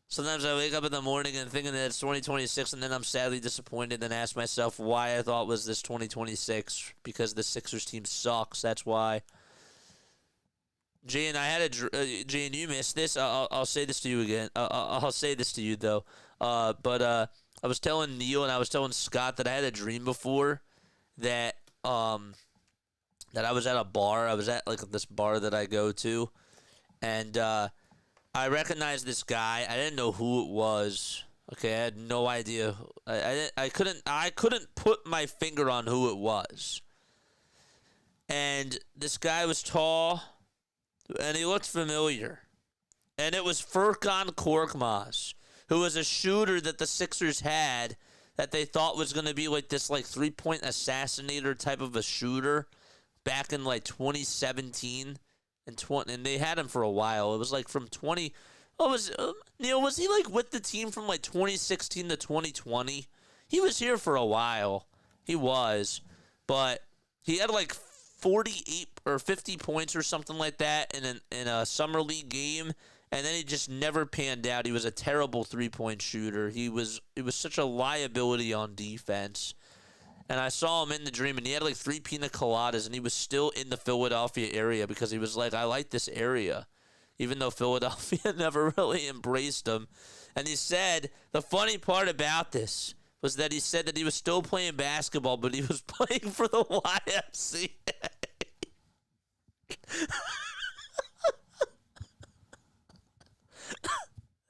Sometimes I wake up in the morning and thinking that it's 2026, and then I'm sadly disappointed and ask myself why I thought it was this 2026, because the Sixers team sucks. That's why. Jay and I had Jay and you missed this. I'll say this to you again. I'll say this to you though. But I was telling Neil and I was telling Scott that I had a dream before that that I was at a bar. I was at like this bar that I go to, and I recognized this guy. I didn't know who it was. Okay, I had no idea. I couldn't put my finger on who it was. And this guy was tall, and he looked familiar. And it was Furkan Korkmaz, who was a shooter that the Sixers had that they thought was going to be like this like 3-point assassinator type of a shooter back in like 2017 and they had him for a while. It was like from 20. Neil, was he like with the team from like 2016 to 2020? He was here for a while. He was, but he had like 48 or 50 points or something like that in a summer league game, and then he just never panned out. He was a terrible 3-point shooter. He was such a liability on defense. And I saw him in the dream, and he had like 3 pina coladas, and he was still in the Philadelphia area because he was like, I like this area, even though Philadelphia never really embraced him. And he said, the funny part about this was that he said that he was still playing basketball, but he was playing for the YMCA.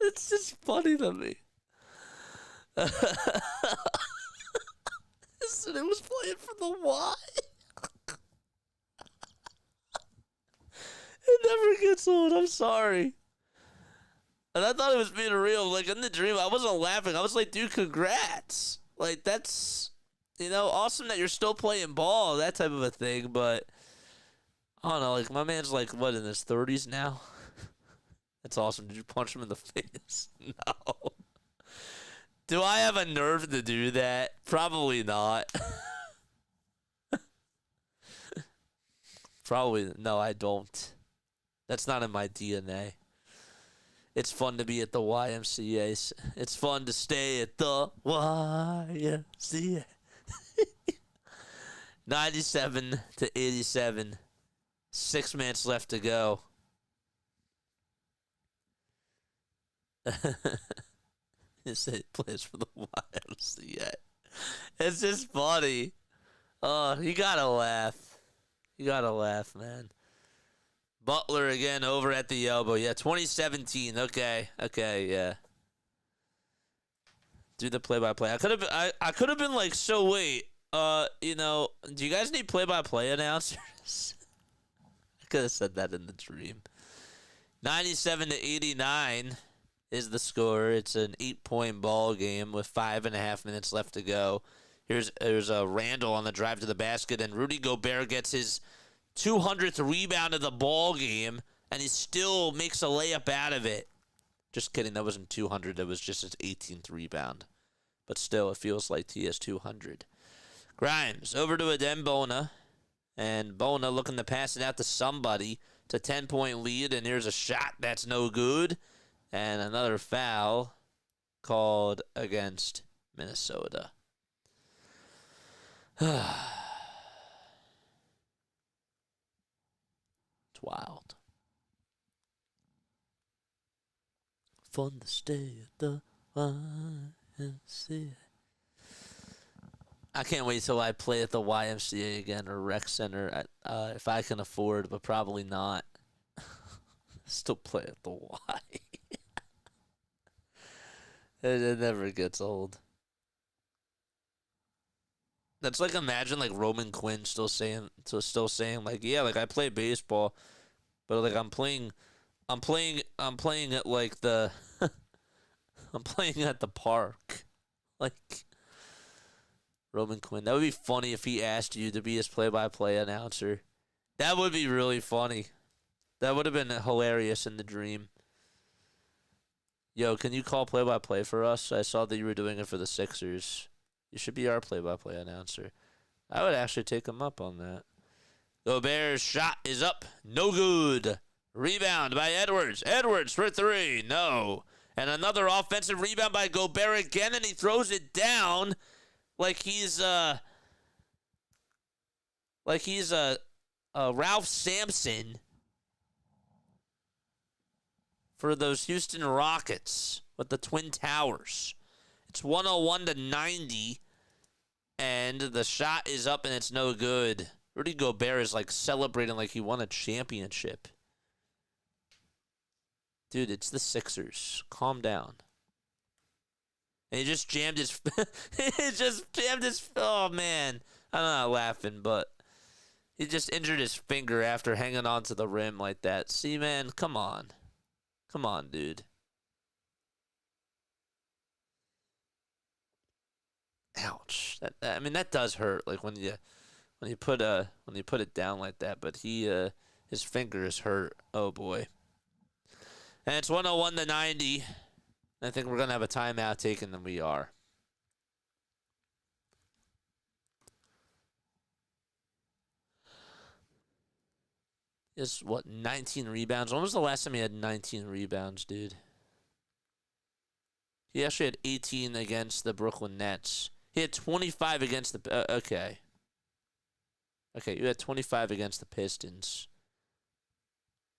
It's just funny to me. And it was playing for the Y. It never gets old. I'm sorry. And I thought it was being real. Like in the dream, I wasn't laughing. I was like, dude, congrats. Like that's, awesome that you're still playing ball, that type of a thing. But I don't know. Like my man's like what, in his 30s now? That's awesome. Did you punch him in the face? No. Do I have a nerve to do that? Probably not. Probably, no, I don't. That's not in my DNA. It's fun to be at the YMCA. It's fun to stay at the YMCA. 97-87. 6 minutes left to go. He said he plays for the YMCA. It's just funny. Oh, you gotta laugh. You gotta laugh, man. Butler again over at the elbow. Yeah, 2017. Okay, yeah. Do the play-by-play. I could have been like, so wait, do you guys need play-by-play announcers? I could have said that in the dream. 97-89 is the score. It's an 8-point ball game with 5.5 minutes left to go. Here's a Randall on the drive to the basket, and Rudy Gobert gets his 200th rebound of the ball game, and he still makes a layup out of it. Just kidding, that wasn't 200. It was just his 18th rebound. But still, it feels like he has 200. Grimes over to Adem Bona. And Bona looking to pass it out to somebody. It's a 10-point lead, and here's a shot that's no good. And another foul called against Minnesota. It's wild. Fun to stay at the YMCA. I can't wait till I play at the YMCA again or rec center if I can afford, but probably not. Still play at the Y. It never gets old. That's like, imagine like Roman Quinn still saying like, yeah, like I play baseball, but like I'm playing at like the I'm playing at the park. Like Roman Quinn. That would be funny if he asked you to be his play-by-play announcer. That would be really funny. That would have been hilarious in the dream. Yo, can you call play-by-play for us? I saw that you were doing it for the Sixers. You should be our play-by-play announcer. I would actually take him up on that. Gobert's shot is up. No good. Rebound by Edwards. Edwards for three. No. And another offensive rebound by Gobert again, and he throws it down like he's Ralph Sampson for those Houston Rockets with the Twin Towers. It's 101 to 90, and the shot is up, and it's no good. Rudy Gobert is like celebrating like he won a championship. Dude, it's the Sixers. Calm down. And he just jammed his... Oh, man. I'm not laughing, but... He just injured his finger after hanging onto the rim like that. See, man, come on. Come on, dude. Ouch. That does hurt. Like when you put it down like that. But his finger is hurt. Oh boy. And it's 101 to 90. I think we're gonna have a timeout taken, than we are. Is what, 19 rebounds? When was the last time he had 19 rebounds, dude? He actually had 18 against the Brooklyn Nets. He had 25 against the... okay. Okay, you had 25 against the Pistons.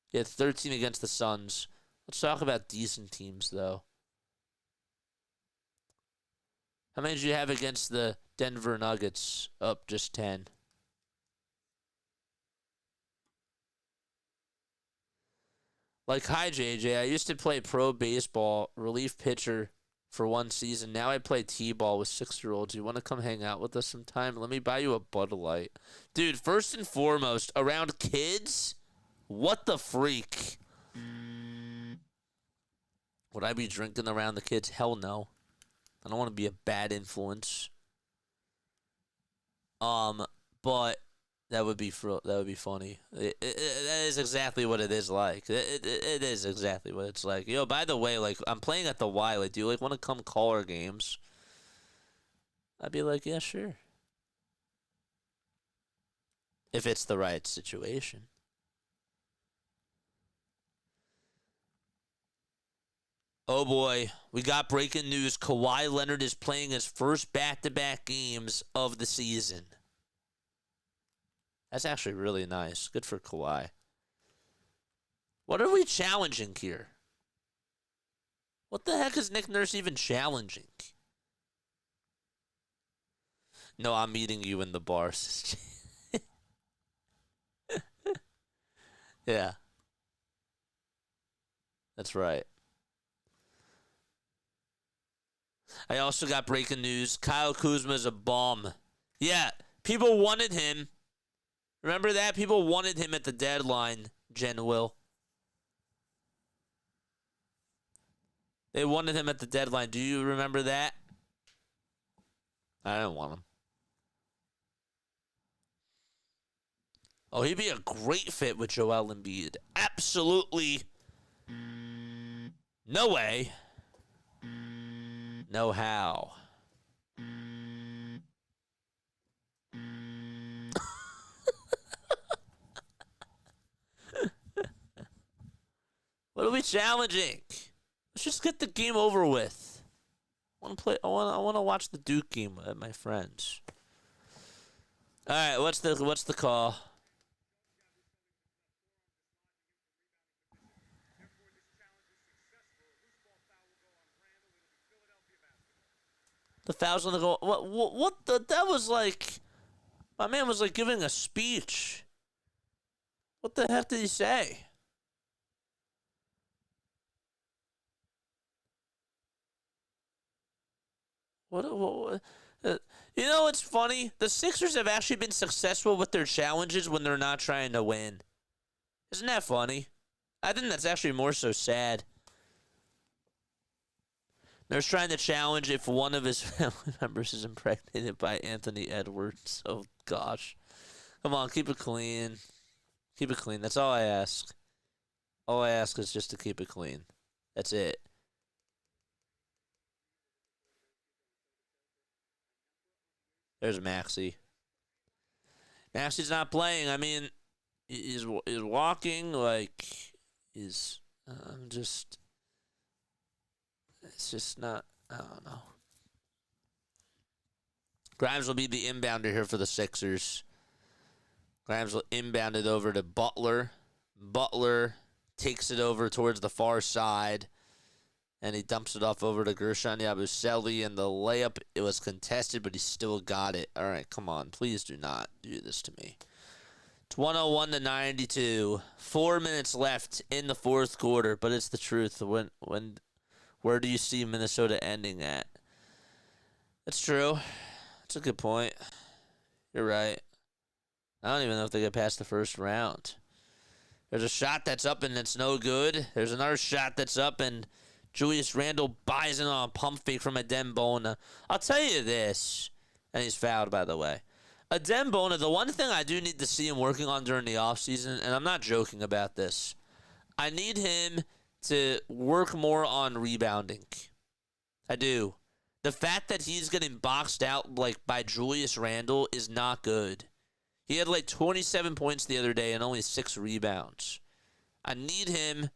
He had 13 against the Suns. Let's talk about decent teams, though. How many did you have against the Denver Nuggets? Up just 10. Like, hi, JJ. I used to play pro baseball, relief pitcher for one season. Now I play T-ball with 6-year-olds. You want to come hang out with us sometime? Let me buy you a Bud Light. Dude, first and foremost, around kids, what the freak? Would I be drinking around the kids? Hell no. I don't want to be a bad influence. But that would be funny. That is exactly what it is like. It is exactly what it's like. Yo, by the way, like, I'm playing at the Y. Like, do you like want to come call our games? I'd be like, yeah, sure. If it's the right situation. Oh boy, we got breaking news. Kawhi Leonard is playing his first back-to-back games of the season. That's actually really nice. Good for Kawhi. What are we challenging here? What the heck is Nick Nurse even challenging? No, I'm meeting you in the bar. Yeah. That's right. I also got breaking news. Kyle Kuzma is a bum. Yeah, people wanted him. Remember that? People wanted him at the deadline, Jen Will. They wanted him at the deadline. Do you remember that? I didn't want him. Oh, he'd be a great fit with Joel Embiid. Absolutely. No way. No how. challenging. Let's just get the game over with. I want to watch the Duke game with my friends. All right, what's the call? The foul's gonna go. What the? That was like, my man was like giving a speech. What the heck did he say? What you know what's funny? The Sixers have actually been successful with their challenges when they're not trying to win. Isn't that funny? I think that's actually more so sad. They're trying to challenge if one of his family members is impregnated by Anthony Edwards. Oh, gosh. Come on, keep it clean. Keep it clean. That's all I ask. All I ask is just to keep it clean. That's it. There's Maxey. Maxey's not playing. I mean, he's walking like he's just. It's just not. I don't know. Grimes will be the inbounder here for the Sixers. Grimes will inbound it over to Butler. Butler takes it over towards the far side. And he dumps it off over to guerschon Yabusele. And the layup, it was contested, but he still got it. All right, come on. Please do not do this to me. It's 101-92. 4 minutes left in the fourth quarter, but it's the truth. Where do you see Minnesota ending at? That's true. That's a good point. You're right. I don't even know if they get past the first round. There's a shot that's up and it's no good. There's another shot that's up and Julius Randle buys in on a pump fake from Adembona. I'll tell you this, and he's fouled, by the way. Adembona, the one thing I do need to see him working on during the offseason, and I'm not joking about this, I need him to work more on rebounding. I do. The fact that he's getting boxed out like by Julius Randle is not good. He had like 27 points the other day and only 6 rebounds. I need him.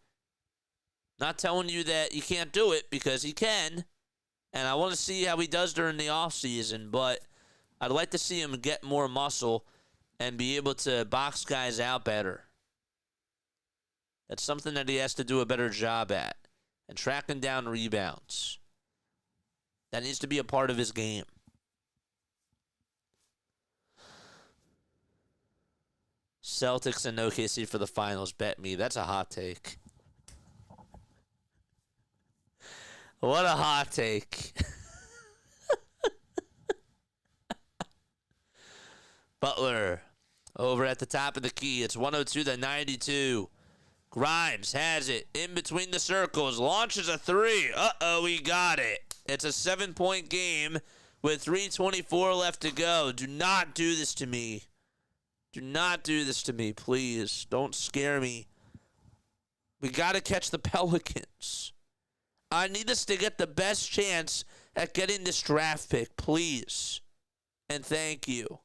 Not telling you that you can't do it, because he can. And I want to see how he does during the offseason. But I'd like to see him get more muscle and be able to box guys out better. That's something that he has to do a better job at. And tracking down rebounds. That needs to be a part of his game. Celtics and OKC for the finals. Bet me. That's a hot take. What a hot take. Butler over at the top of the key. It's 102-92. Grimes has it in between the circles. Launches a 3. Uh-oh, he got it. It's a 7-point game with 3:24 left to go. Do not do this to me. Do not do this to me, please. Don't scare me. We got to catch the Pelicans. I need us to get the best chance at getting this draft pick, please. And thank you.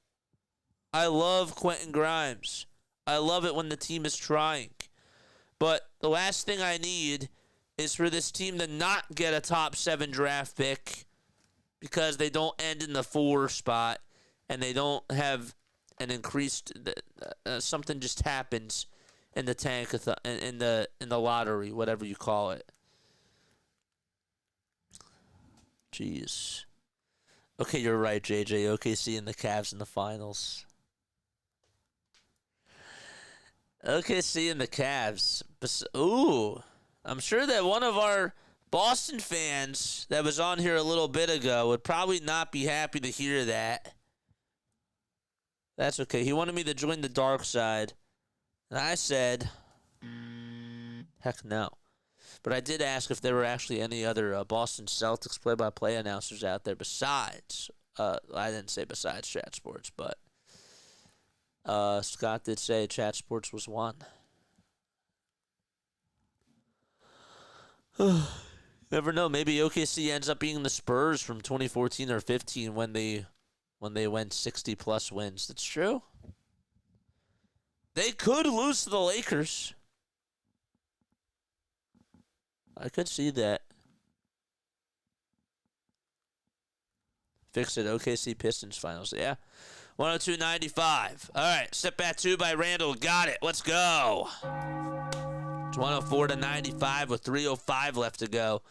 I love Quentin Grimes. I love it when the team is trying. But the last thing I need is for this team to not get a top 7 draft pick because they don't end in the 4 spot and they don't have an increased something just happens in the tank-a-thon, in the lottery, whatever you call it. Jeez. Okay, you're right, JJ. OKC and the Cavs in the finals. OKC and the Cavs. Ooh. I'm sure that one of our Boston fans that was on here a little bit ago would probably not be happy to hear that. That's okay. He wanted me to join the dark side. And I said, heck no. But I did ask if there were actually any other Boston Celtics play-by-play announcers out there besides, I didn't say besides Chat Sports, but Scott did say Chat Sports was one. Never know. Maybe OKC ends up being the Spurs from 2014 or 15 when they went 60-plus wins. That's true. They could lose to the Lakers. I could see that. Fix it. OKC Pistons finals. Yeah. 102.95. All right. Step back 2 by Randall. Got it. Let's go. It's 104-95 with 3:05 left to go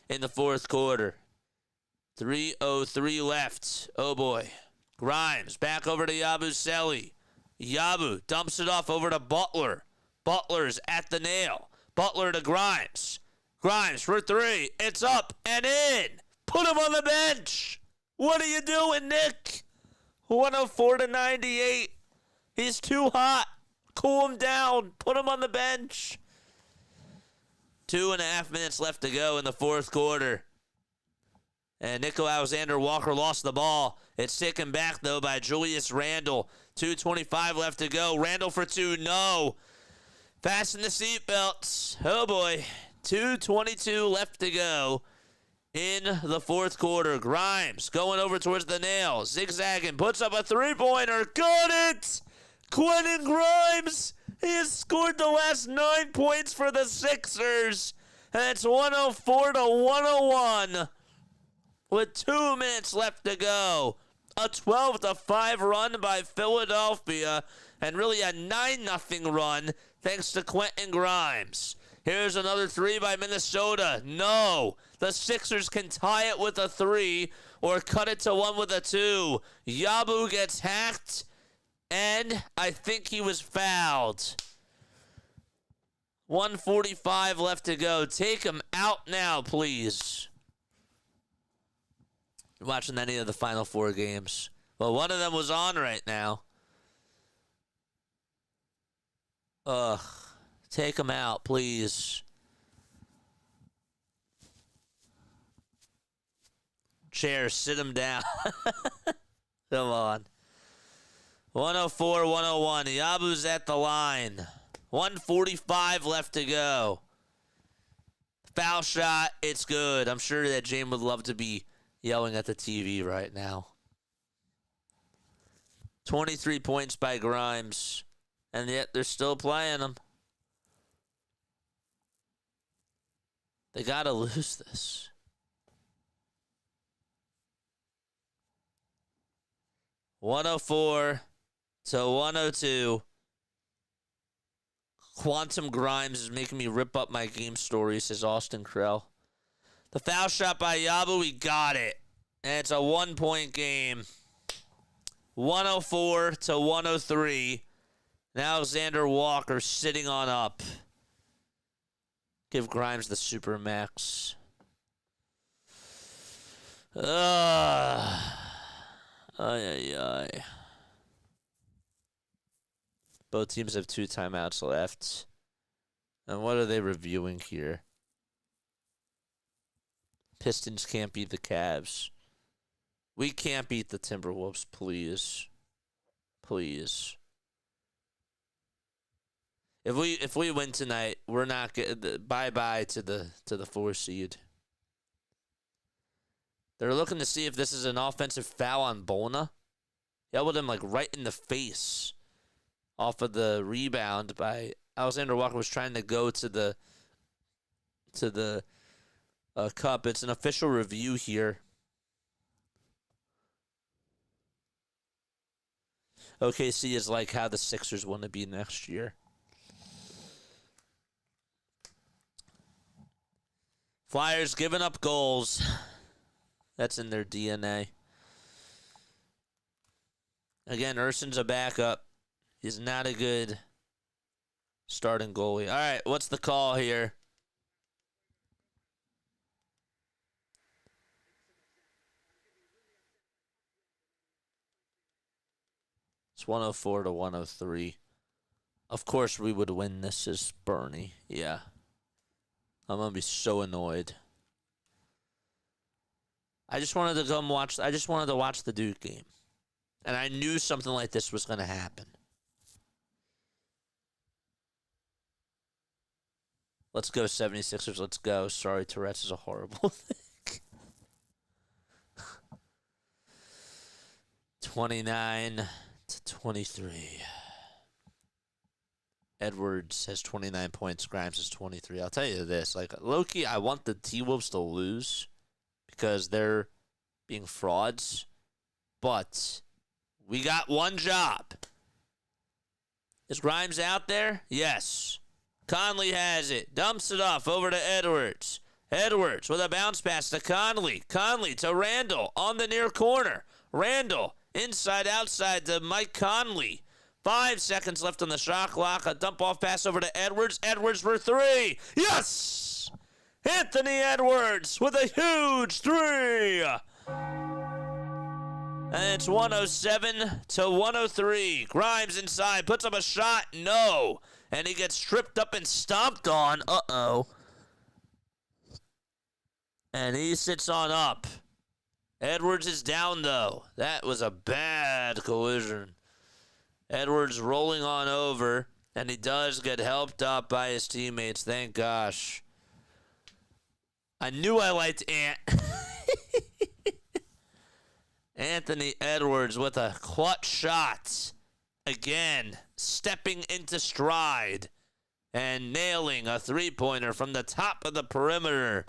in the fourth quarter. 3:03 left. Oh, boy. Grimes back over to Yabusele. Yabu dumps it off over to Butler. Butler's at the nail. Butler to Grimes. Grimes for 3. It's up and in. Put him on the bench. What are you doing, Nick? 104-98. He's too hot. Cool him down. Put him on the bench. 2.5 minutes left to go in the fourth quarter. And Nico Alexander-Walker lost the ball. It's taken back, though, by Julius Randle. 2:25 left to go. Randle for 2. No. Fasten the seatbelts. Oh, boy. 2:22 left to go in the fourth quarter. Grimes going over towards the nail. Zigzagging. Puts up a three-pointer. Got it! Quentin Grimes. He has scored the last 9 points for the Sixers. And it's 104-101. With 2 minutes left to go. A 12-5 run by Philadelphia. And really a 9-0 run thanks to Quentin Grimes. Here's another 3 by Minnesota. No. The Sixers can tie it with a 3 or cut it to 1 with a 2. Yabu gets hacked. And I think he was fouled. 1:45 left to go. Take him out now, please. You're watching any of the Final Four games. Well, one of them was on right now. Ugh. Take him out, please. Chair, sit him down. Come on. 104-101. Yabu's at the line. 1:45 left to go. Foul shot. It's good. I'm sure that James would love to be yelling at the TV right now. 23 points by Grimes. And yet they're still playing him. They got to lose this. (104-102). Quantum Grimes is making me rip up my game story, says Austin Krell. The foul shot by Yabu, we got it. And it's a 1-point game. 104-103. And Alexander Walker sitting on up. Give Grimes the super max. Ay, ay, ay. Both teams have 2 timeouts left. And what are they reviewing here? Pistons can't beat the Cavs. We can't beat the Timberwolves, please. Please. If we win tonight, we're not good. Bye-bye to the 4 seed. They're looking to see if this is an offensive foul on Bona. Yelled him like right in the face off of the rebound by Alexander Walker. Was trying to go to the cup. It's an official review here. OKC is like how the Sixers want to be next year. Flyers giving up goals. That's in their DNA. Again, Urson's a backup. He's not a good starting goalie. All right, what's the call here? It's 104-103. Of course we would win this, is Bernie. Yeah. I'm going to be so annoyed. I just wanted to watch the Duke game. And I knew something like this was going to happen. Let's go 76ers. Let's go. Sorry, Tourette's is a horrible thing. 29-23. Edwards has 29 points. Grimes has 23. I'll tell you this. Like, low-key, I want the T-Wolves to lose because they're being frauds. But we got one job. Is Grimes out there? Yes. Conley has it. Dumps it off over to Edwards. Edwards with a bounce pass to Conley. Conley to Randall on the near corner. Randall inside outside to Mike Conley. 5 seconds left on the shot clock. A dump off pass over to Edwards. Edwards for 3. Yes! Anthony Edwards with a huge 3. And it's 107-103. Grimes inside, puts up a shot. No. And he gets tripped up and stomped on. Uh-oh. And he sits on up. Edwards is down, though. That was a bad collision. Edwards rolling on over, and he does get helped up by his teammates. Thank gosh. I knew I liked Anthony Edwards with a clutch shot. Again, stepping into stride and nailing a three-pointer from the top of the perimeter.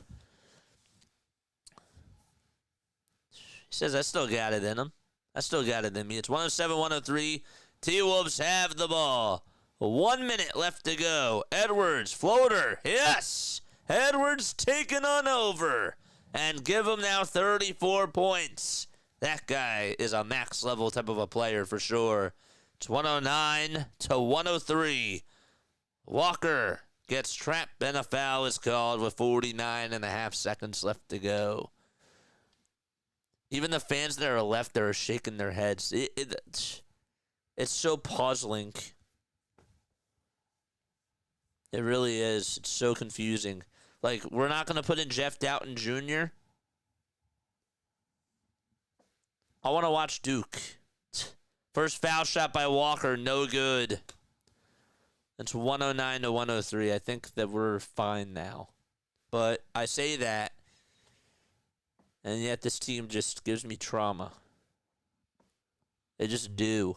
He says, I still got it in him. I still got it in me. It's 107-103. T-Wolves have the ball. 1 minute left to go. Edwards, floater. Yes! Edwards taking on over. And give him now 34 points. That guy is a max level type of a player for sure. It's 109-103. Walker gets trapped and a foul is called with 49.5 seconds left to go. Even the fans that are left there are shaking their heads. It's so puzzling. It really is. It's so confusing. Like, we're not going to put in Jeff Doughton Jr. I want to watch Duke. First foul shot by Walker, no good. It's 109-103. I think that we're fine now. But I say that, and yet this team just gives me trauma. They just do.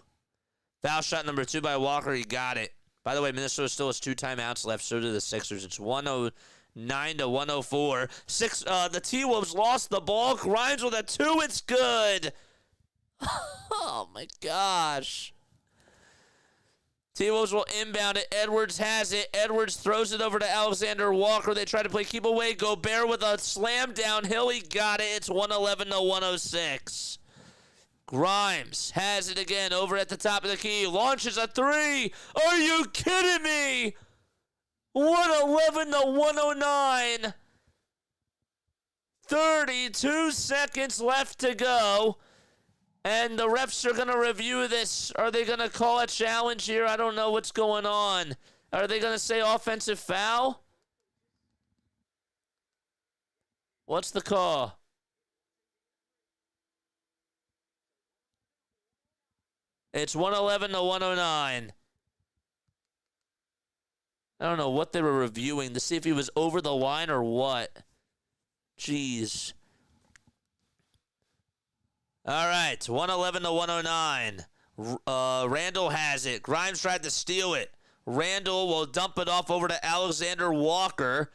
Foul shot number 2 by Walker. He got it. By the way, Minnesota still has 2 timeouts left. So do the Sixers. It's 109-104. The T-Wolves lost the ball. Grimes with a 2. It's good. Oh, my gosh. T-Wolves will inbound it. Edwards has it. Edwards throws it over to Alexander Walker. They try to play keep away. Gobert with a slam downhill. He got it. It's 111-106. Grimes has it again over at the top of the key. Launches a 3. Are you kidding me? 111-109. 32 seconds left to go. And the refs are going to review this. Are they going to call a challenge here? I don't know what's going on. Are they going to say offensive foul? What's the call? It's 111-109. I don't know what they were reviewing to see if he was over the line or what. Jeez. All right, 111-109. Randall has it. Grimes tried to steal it. Randall will dump it off over to Alexander Walker,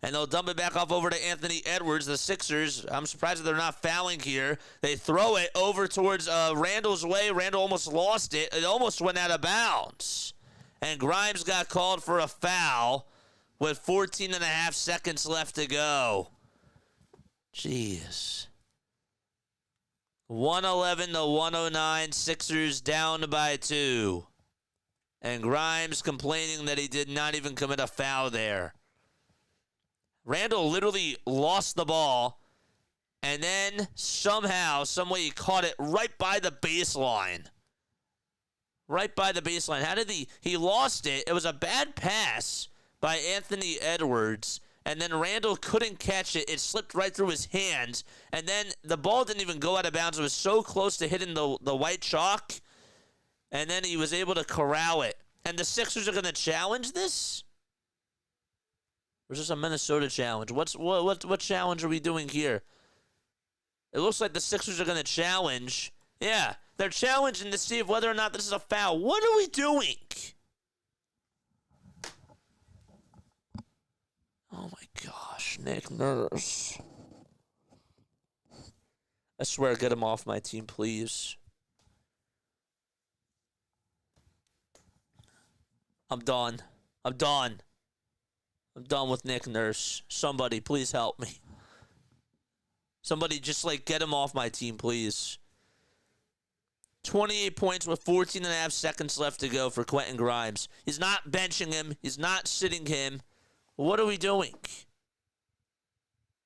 and they'll dump it back off over to Anthony Edwards. The Sixers, I'm surprised that they're not fouling here. They throw it over towards Randall's way. Randall almost lost it. It almost went out of bounds. And Grimes got called for a foul with 14.5 seconds left to go. Jeez. 111-109, Sixers down by 2. And Grimes complaining that he did not even commit a foul there. Randall literally lost the ball, and then somehow, someway he caught it right by the baseline. Right by the baseline. How did he lost it? It was a bad pass by Anthony Edwards, and then Randall couldn't catch it. It slipped right through his hands, and then the ball didn't even go out of bounds. It was so close to hitting the white chalk, and then he was able to corral it. And the Sixers are going to challenge this? Or is this a Minnesota challenge? What challenge are we doing here? It looks like the Sixers are going to challenge. Yeah, they're challenging to see if whether or not this is a foul. What are we doing? Nick Nurse. I swear, get him off my team, please. I'm done. I'm done. I'm done with Nick Nurse. Somebody, please help me. Somebody just, like, get him off my team, please. 28 points with 14 and a half seconds left to go for Quentin Grimes. He's not benching him. He's not sitting him. What are we doing?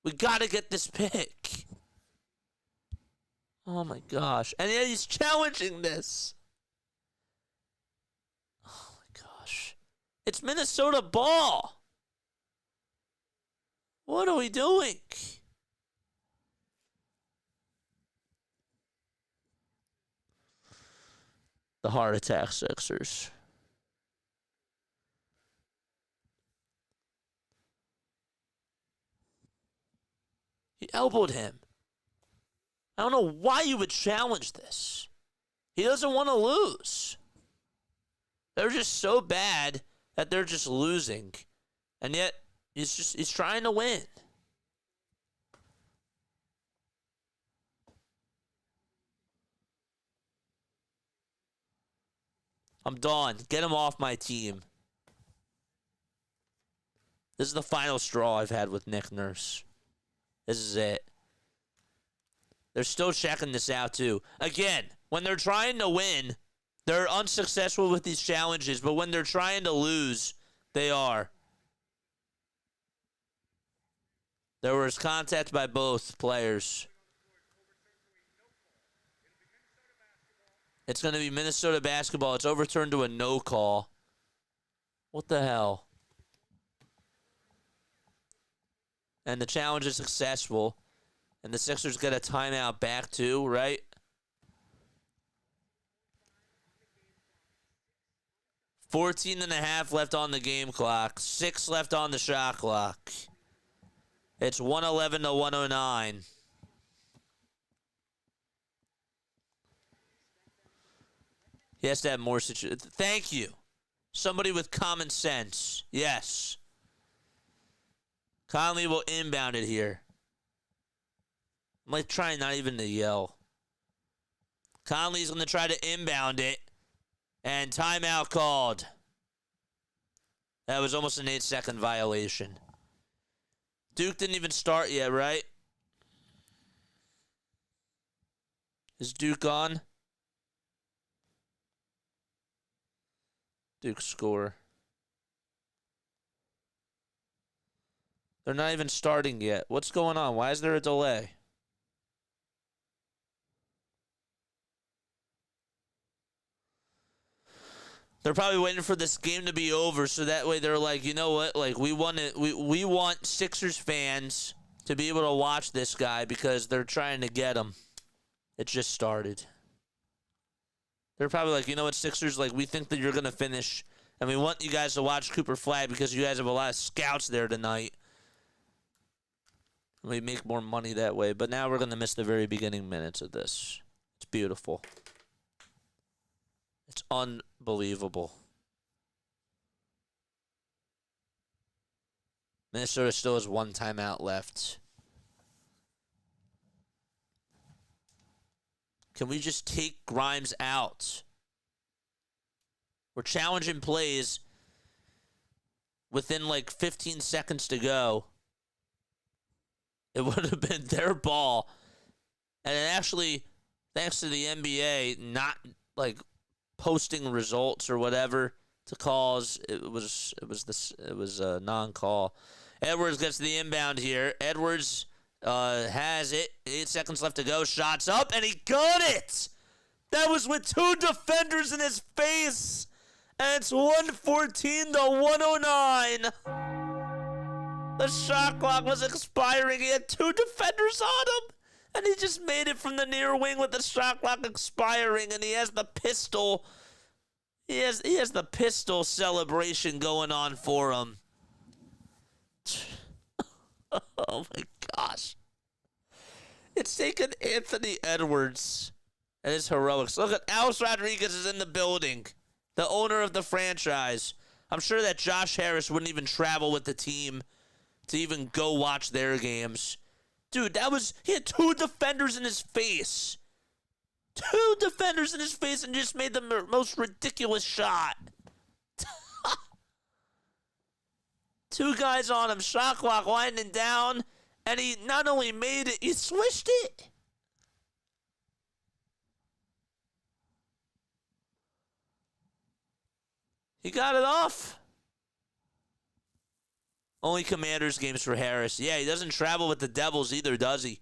We got to get this pick. Oh, my gosh. And yet he's challenging this. Oh, my gosh. It's Minnesota ball. What are we doing? The heart attack Sixers. He elbowed him. I don't know why you would challenge this. He doesn't want to lose. They're just so bad that they're just losing. And yet, he's trying to win. I'm done. Get him off my team. This is the final straw I've had with Nick Nurse. This is it. They're still checking this out, too. Again, when they're trying to win, they're unsuccessful with these challenges, but when they're trying to lose, they are. There was contact by both players. It's going to be Minnesota basketball. It's overturned to a no call. What the hell? And the challenge is successful. And the Sixers get a timeout back too, right? $14 and a half left on the game clock. 6 left on the shot clock. It's 111 to 109. He has to have more situation. Thank you. Somebody with common sense. Yes. Conley will inbound it here. I'm like trying not even to yell. Conley's going to try to inbound it. And timeout called. That was almost an 8-second violation. Duke didn't even start yet, right? Is Duke on? Duke score. They're not even starting yet. What's going on? Why is there a delay? They're probably waiting for this game to be over, so that way they're like, you know what? Like, we want Sixers fans to be able to watch this guy because they're trying to get him. It just started. They're probably like, you know what, Sixers, like, we think that you're going to finish, and we want you guys to watch Cooper Flag because you guys have a lot of scouts there tonight. We make more money that way, but now we're going to miss the very beginning minutes of this. It's beautiful. It's unbelievable. Minnesota still has 1 timeout left. Can we just take Grimes out? We're challenging plays within like 15 seconds to go. It would have been their ball. And it actually, thanks to the NBA not like posting results or whatever to calls, it was a non-call. Edwards gets the inbound here. Edwards has it. 8 seconds left to go. Shots up, and he got it. That was with 2 defenders in his face, and it's 114 to 109. The shot clock was expiring. He had 2 defenders on him, and he just made it from the near wing with the shot clock expiring, and he has the pistol. He has the pistol celebration going on for him. Oh my gosh. It's taken Anthony Edwards and his heroics. Look at Alex Rodriguez is in the building. The owner of the franchise. I'm sure that Josh Harris wouldn't even travel with the team to even go watch their games. Dude, he had 2 defenders in his face. 2 defenders in his face and just made the most ridiculous shot. 2 guys on him, shot clock winding down, and he not only made it, he swished it. He got it off. Only Commanders games for Harris. Yeah, he doesn't travel with the Devils either, does he?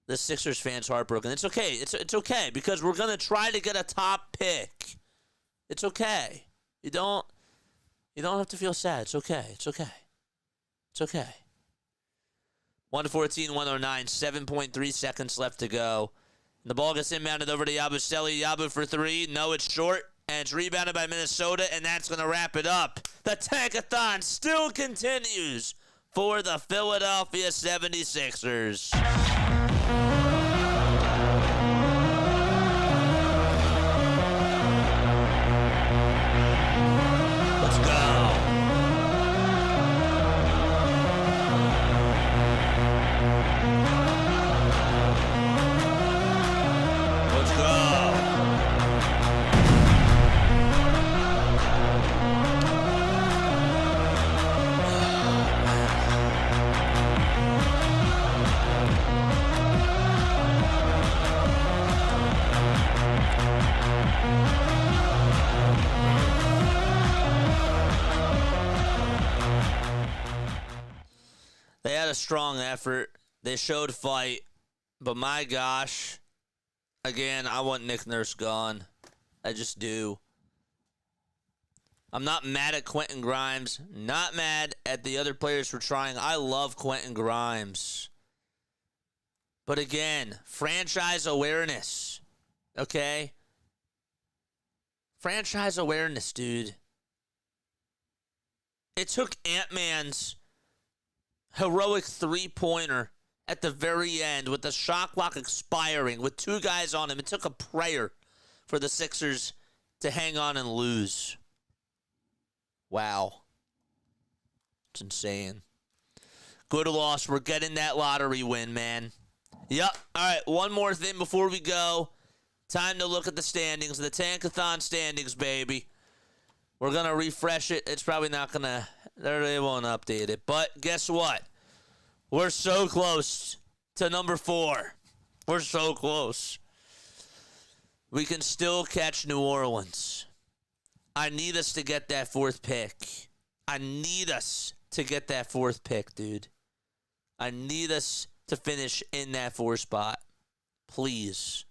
The Sixers fans heartbroken. It's okay. It's okay because we're going to try to get a top pick. It's okay. You don't have to feel sad. It's okay. It's okay. It's okay. 114, 109, 7.3 seconds left to go. And the ball gets inbounded over to Yabusele. Yabu for 3. No, it's short. And it's rebounded by Minnesota, and that's going to wrap it up. The tank-a-thon still continues for the Philadelphia 76ers. Let's go. Let's go. They had a strong effort. They showed fight. But my gosh, again, I want Nick Nurse gone. I just do. I'm not mad at Quentin Grimes. Not mad at the other players for trying. I love Quentin Grimes. But again, franchise awareness. Okay? Franchise awareness, dude. It took Ant-Man's heroic 3-pointer at the very end with the shot clock expiring with 2 guys on him. It took a prayer for the Sixers to hang on and lose. Wow. It's insane. Good loss. We're getting that lottery win, man. Yep. All right, one more thing before we go. Time to look at the standings. The tank-a-thon standings, baby. We're going to refresh it. It's probably not going to... They won't update it. But guess what? We're so close to number 4. We're so close. We can still catch New Orleans. I need us to get that 4th pick. I need us to get that 4th pick, dude. I need us to finish in that 4 spot. Please.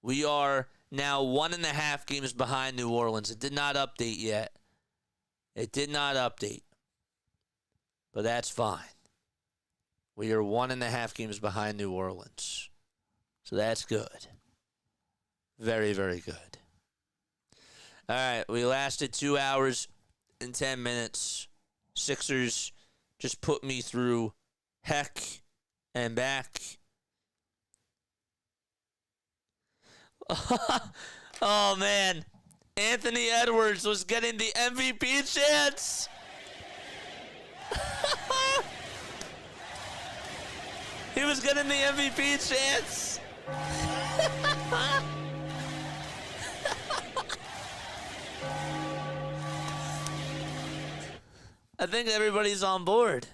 We are now 1.5 games behind New Orleans. It did not update yet. It did not update. But that's fine. We are 1.5 games behind New Orleans. So that's good. Very, very good. All right, we lasted 2 hours and 10 minutes. Sixers just put me through heck and back. Oh, man. Anthony Edwards was getting the MVP chance. He was getting the MVP chance. I think everybody's on board.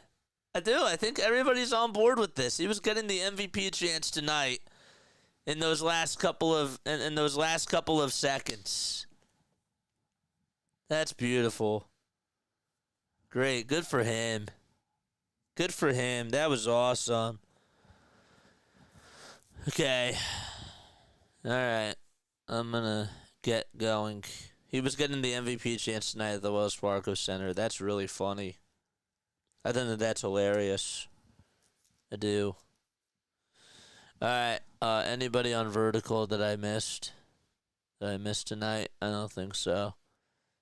I do. I think everybody's on board with this. He was getting the MVP chance tonight in those last couple of seconds. That's beautiful. Great. Good for him. Good for him. That was awesome. Okay. All right. I'm going to get going. He was getting the MVP chance tonight at the Wells Fargo Center. That's really funny. I think that's hilarious. I do. All right. Anybody on Vertical that I missed? That I missed tonight? I don't think so.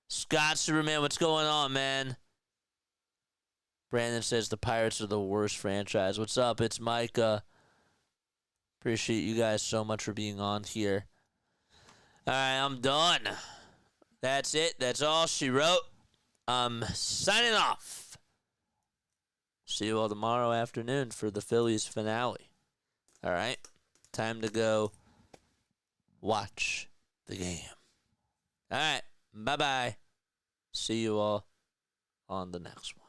Scott Superman, what's going on, man? Brandon says the Pirates are the worst franchise. What's up? It's Micah. Appreciate you guys so much for being on here. All right, I'm done. That's it. That's all she wrote. Signing off. See you all tomorrow afternoon for the Phillies finale. All right? Time to go watch the game. All right. Bye-bye. See you all on the next one.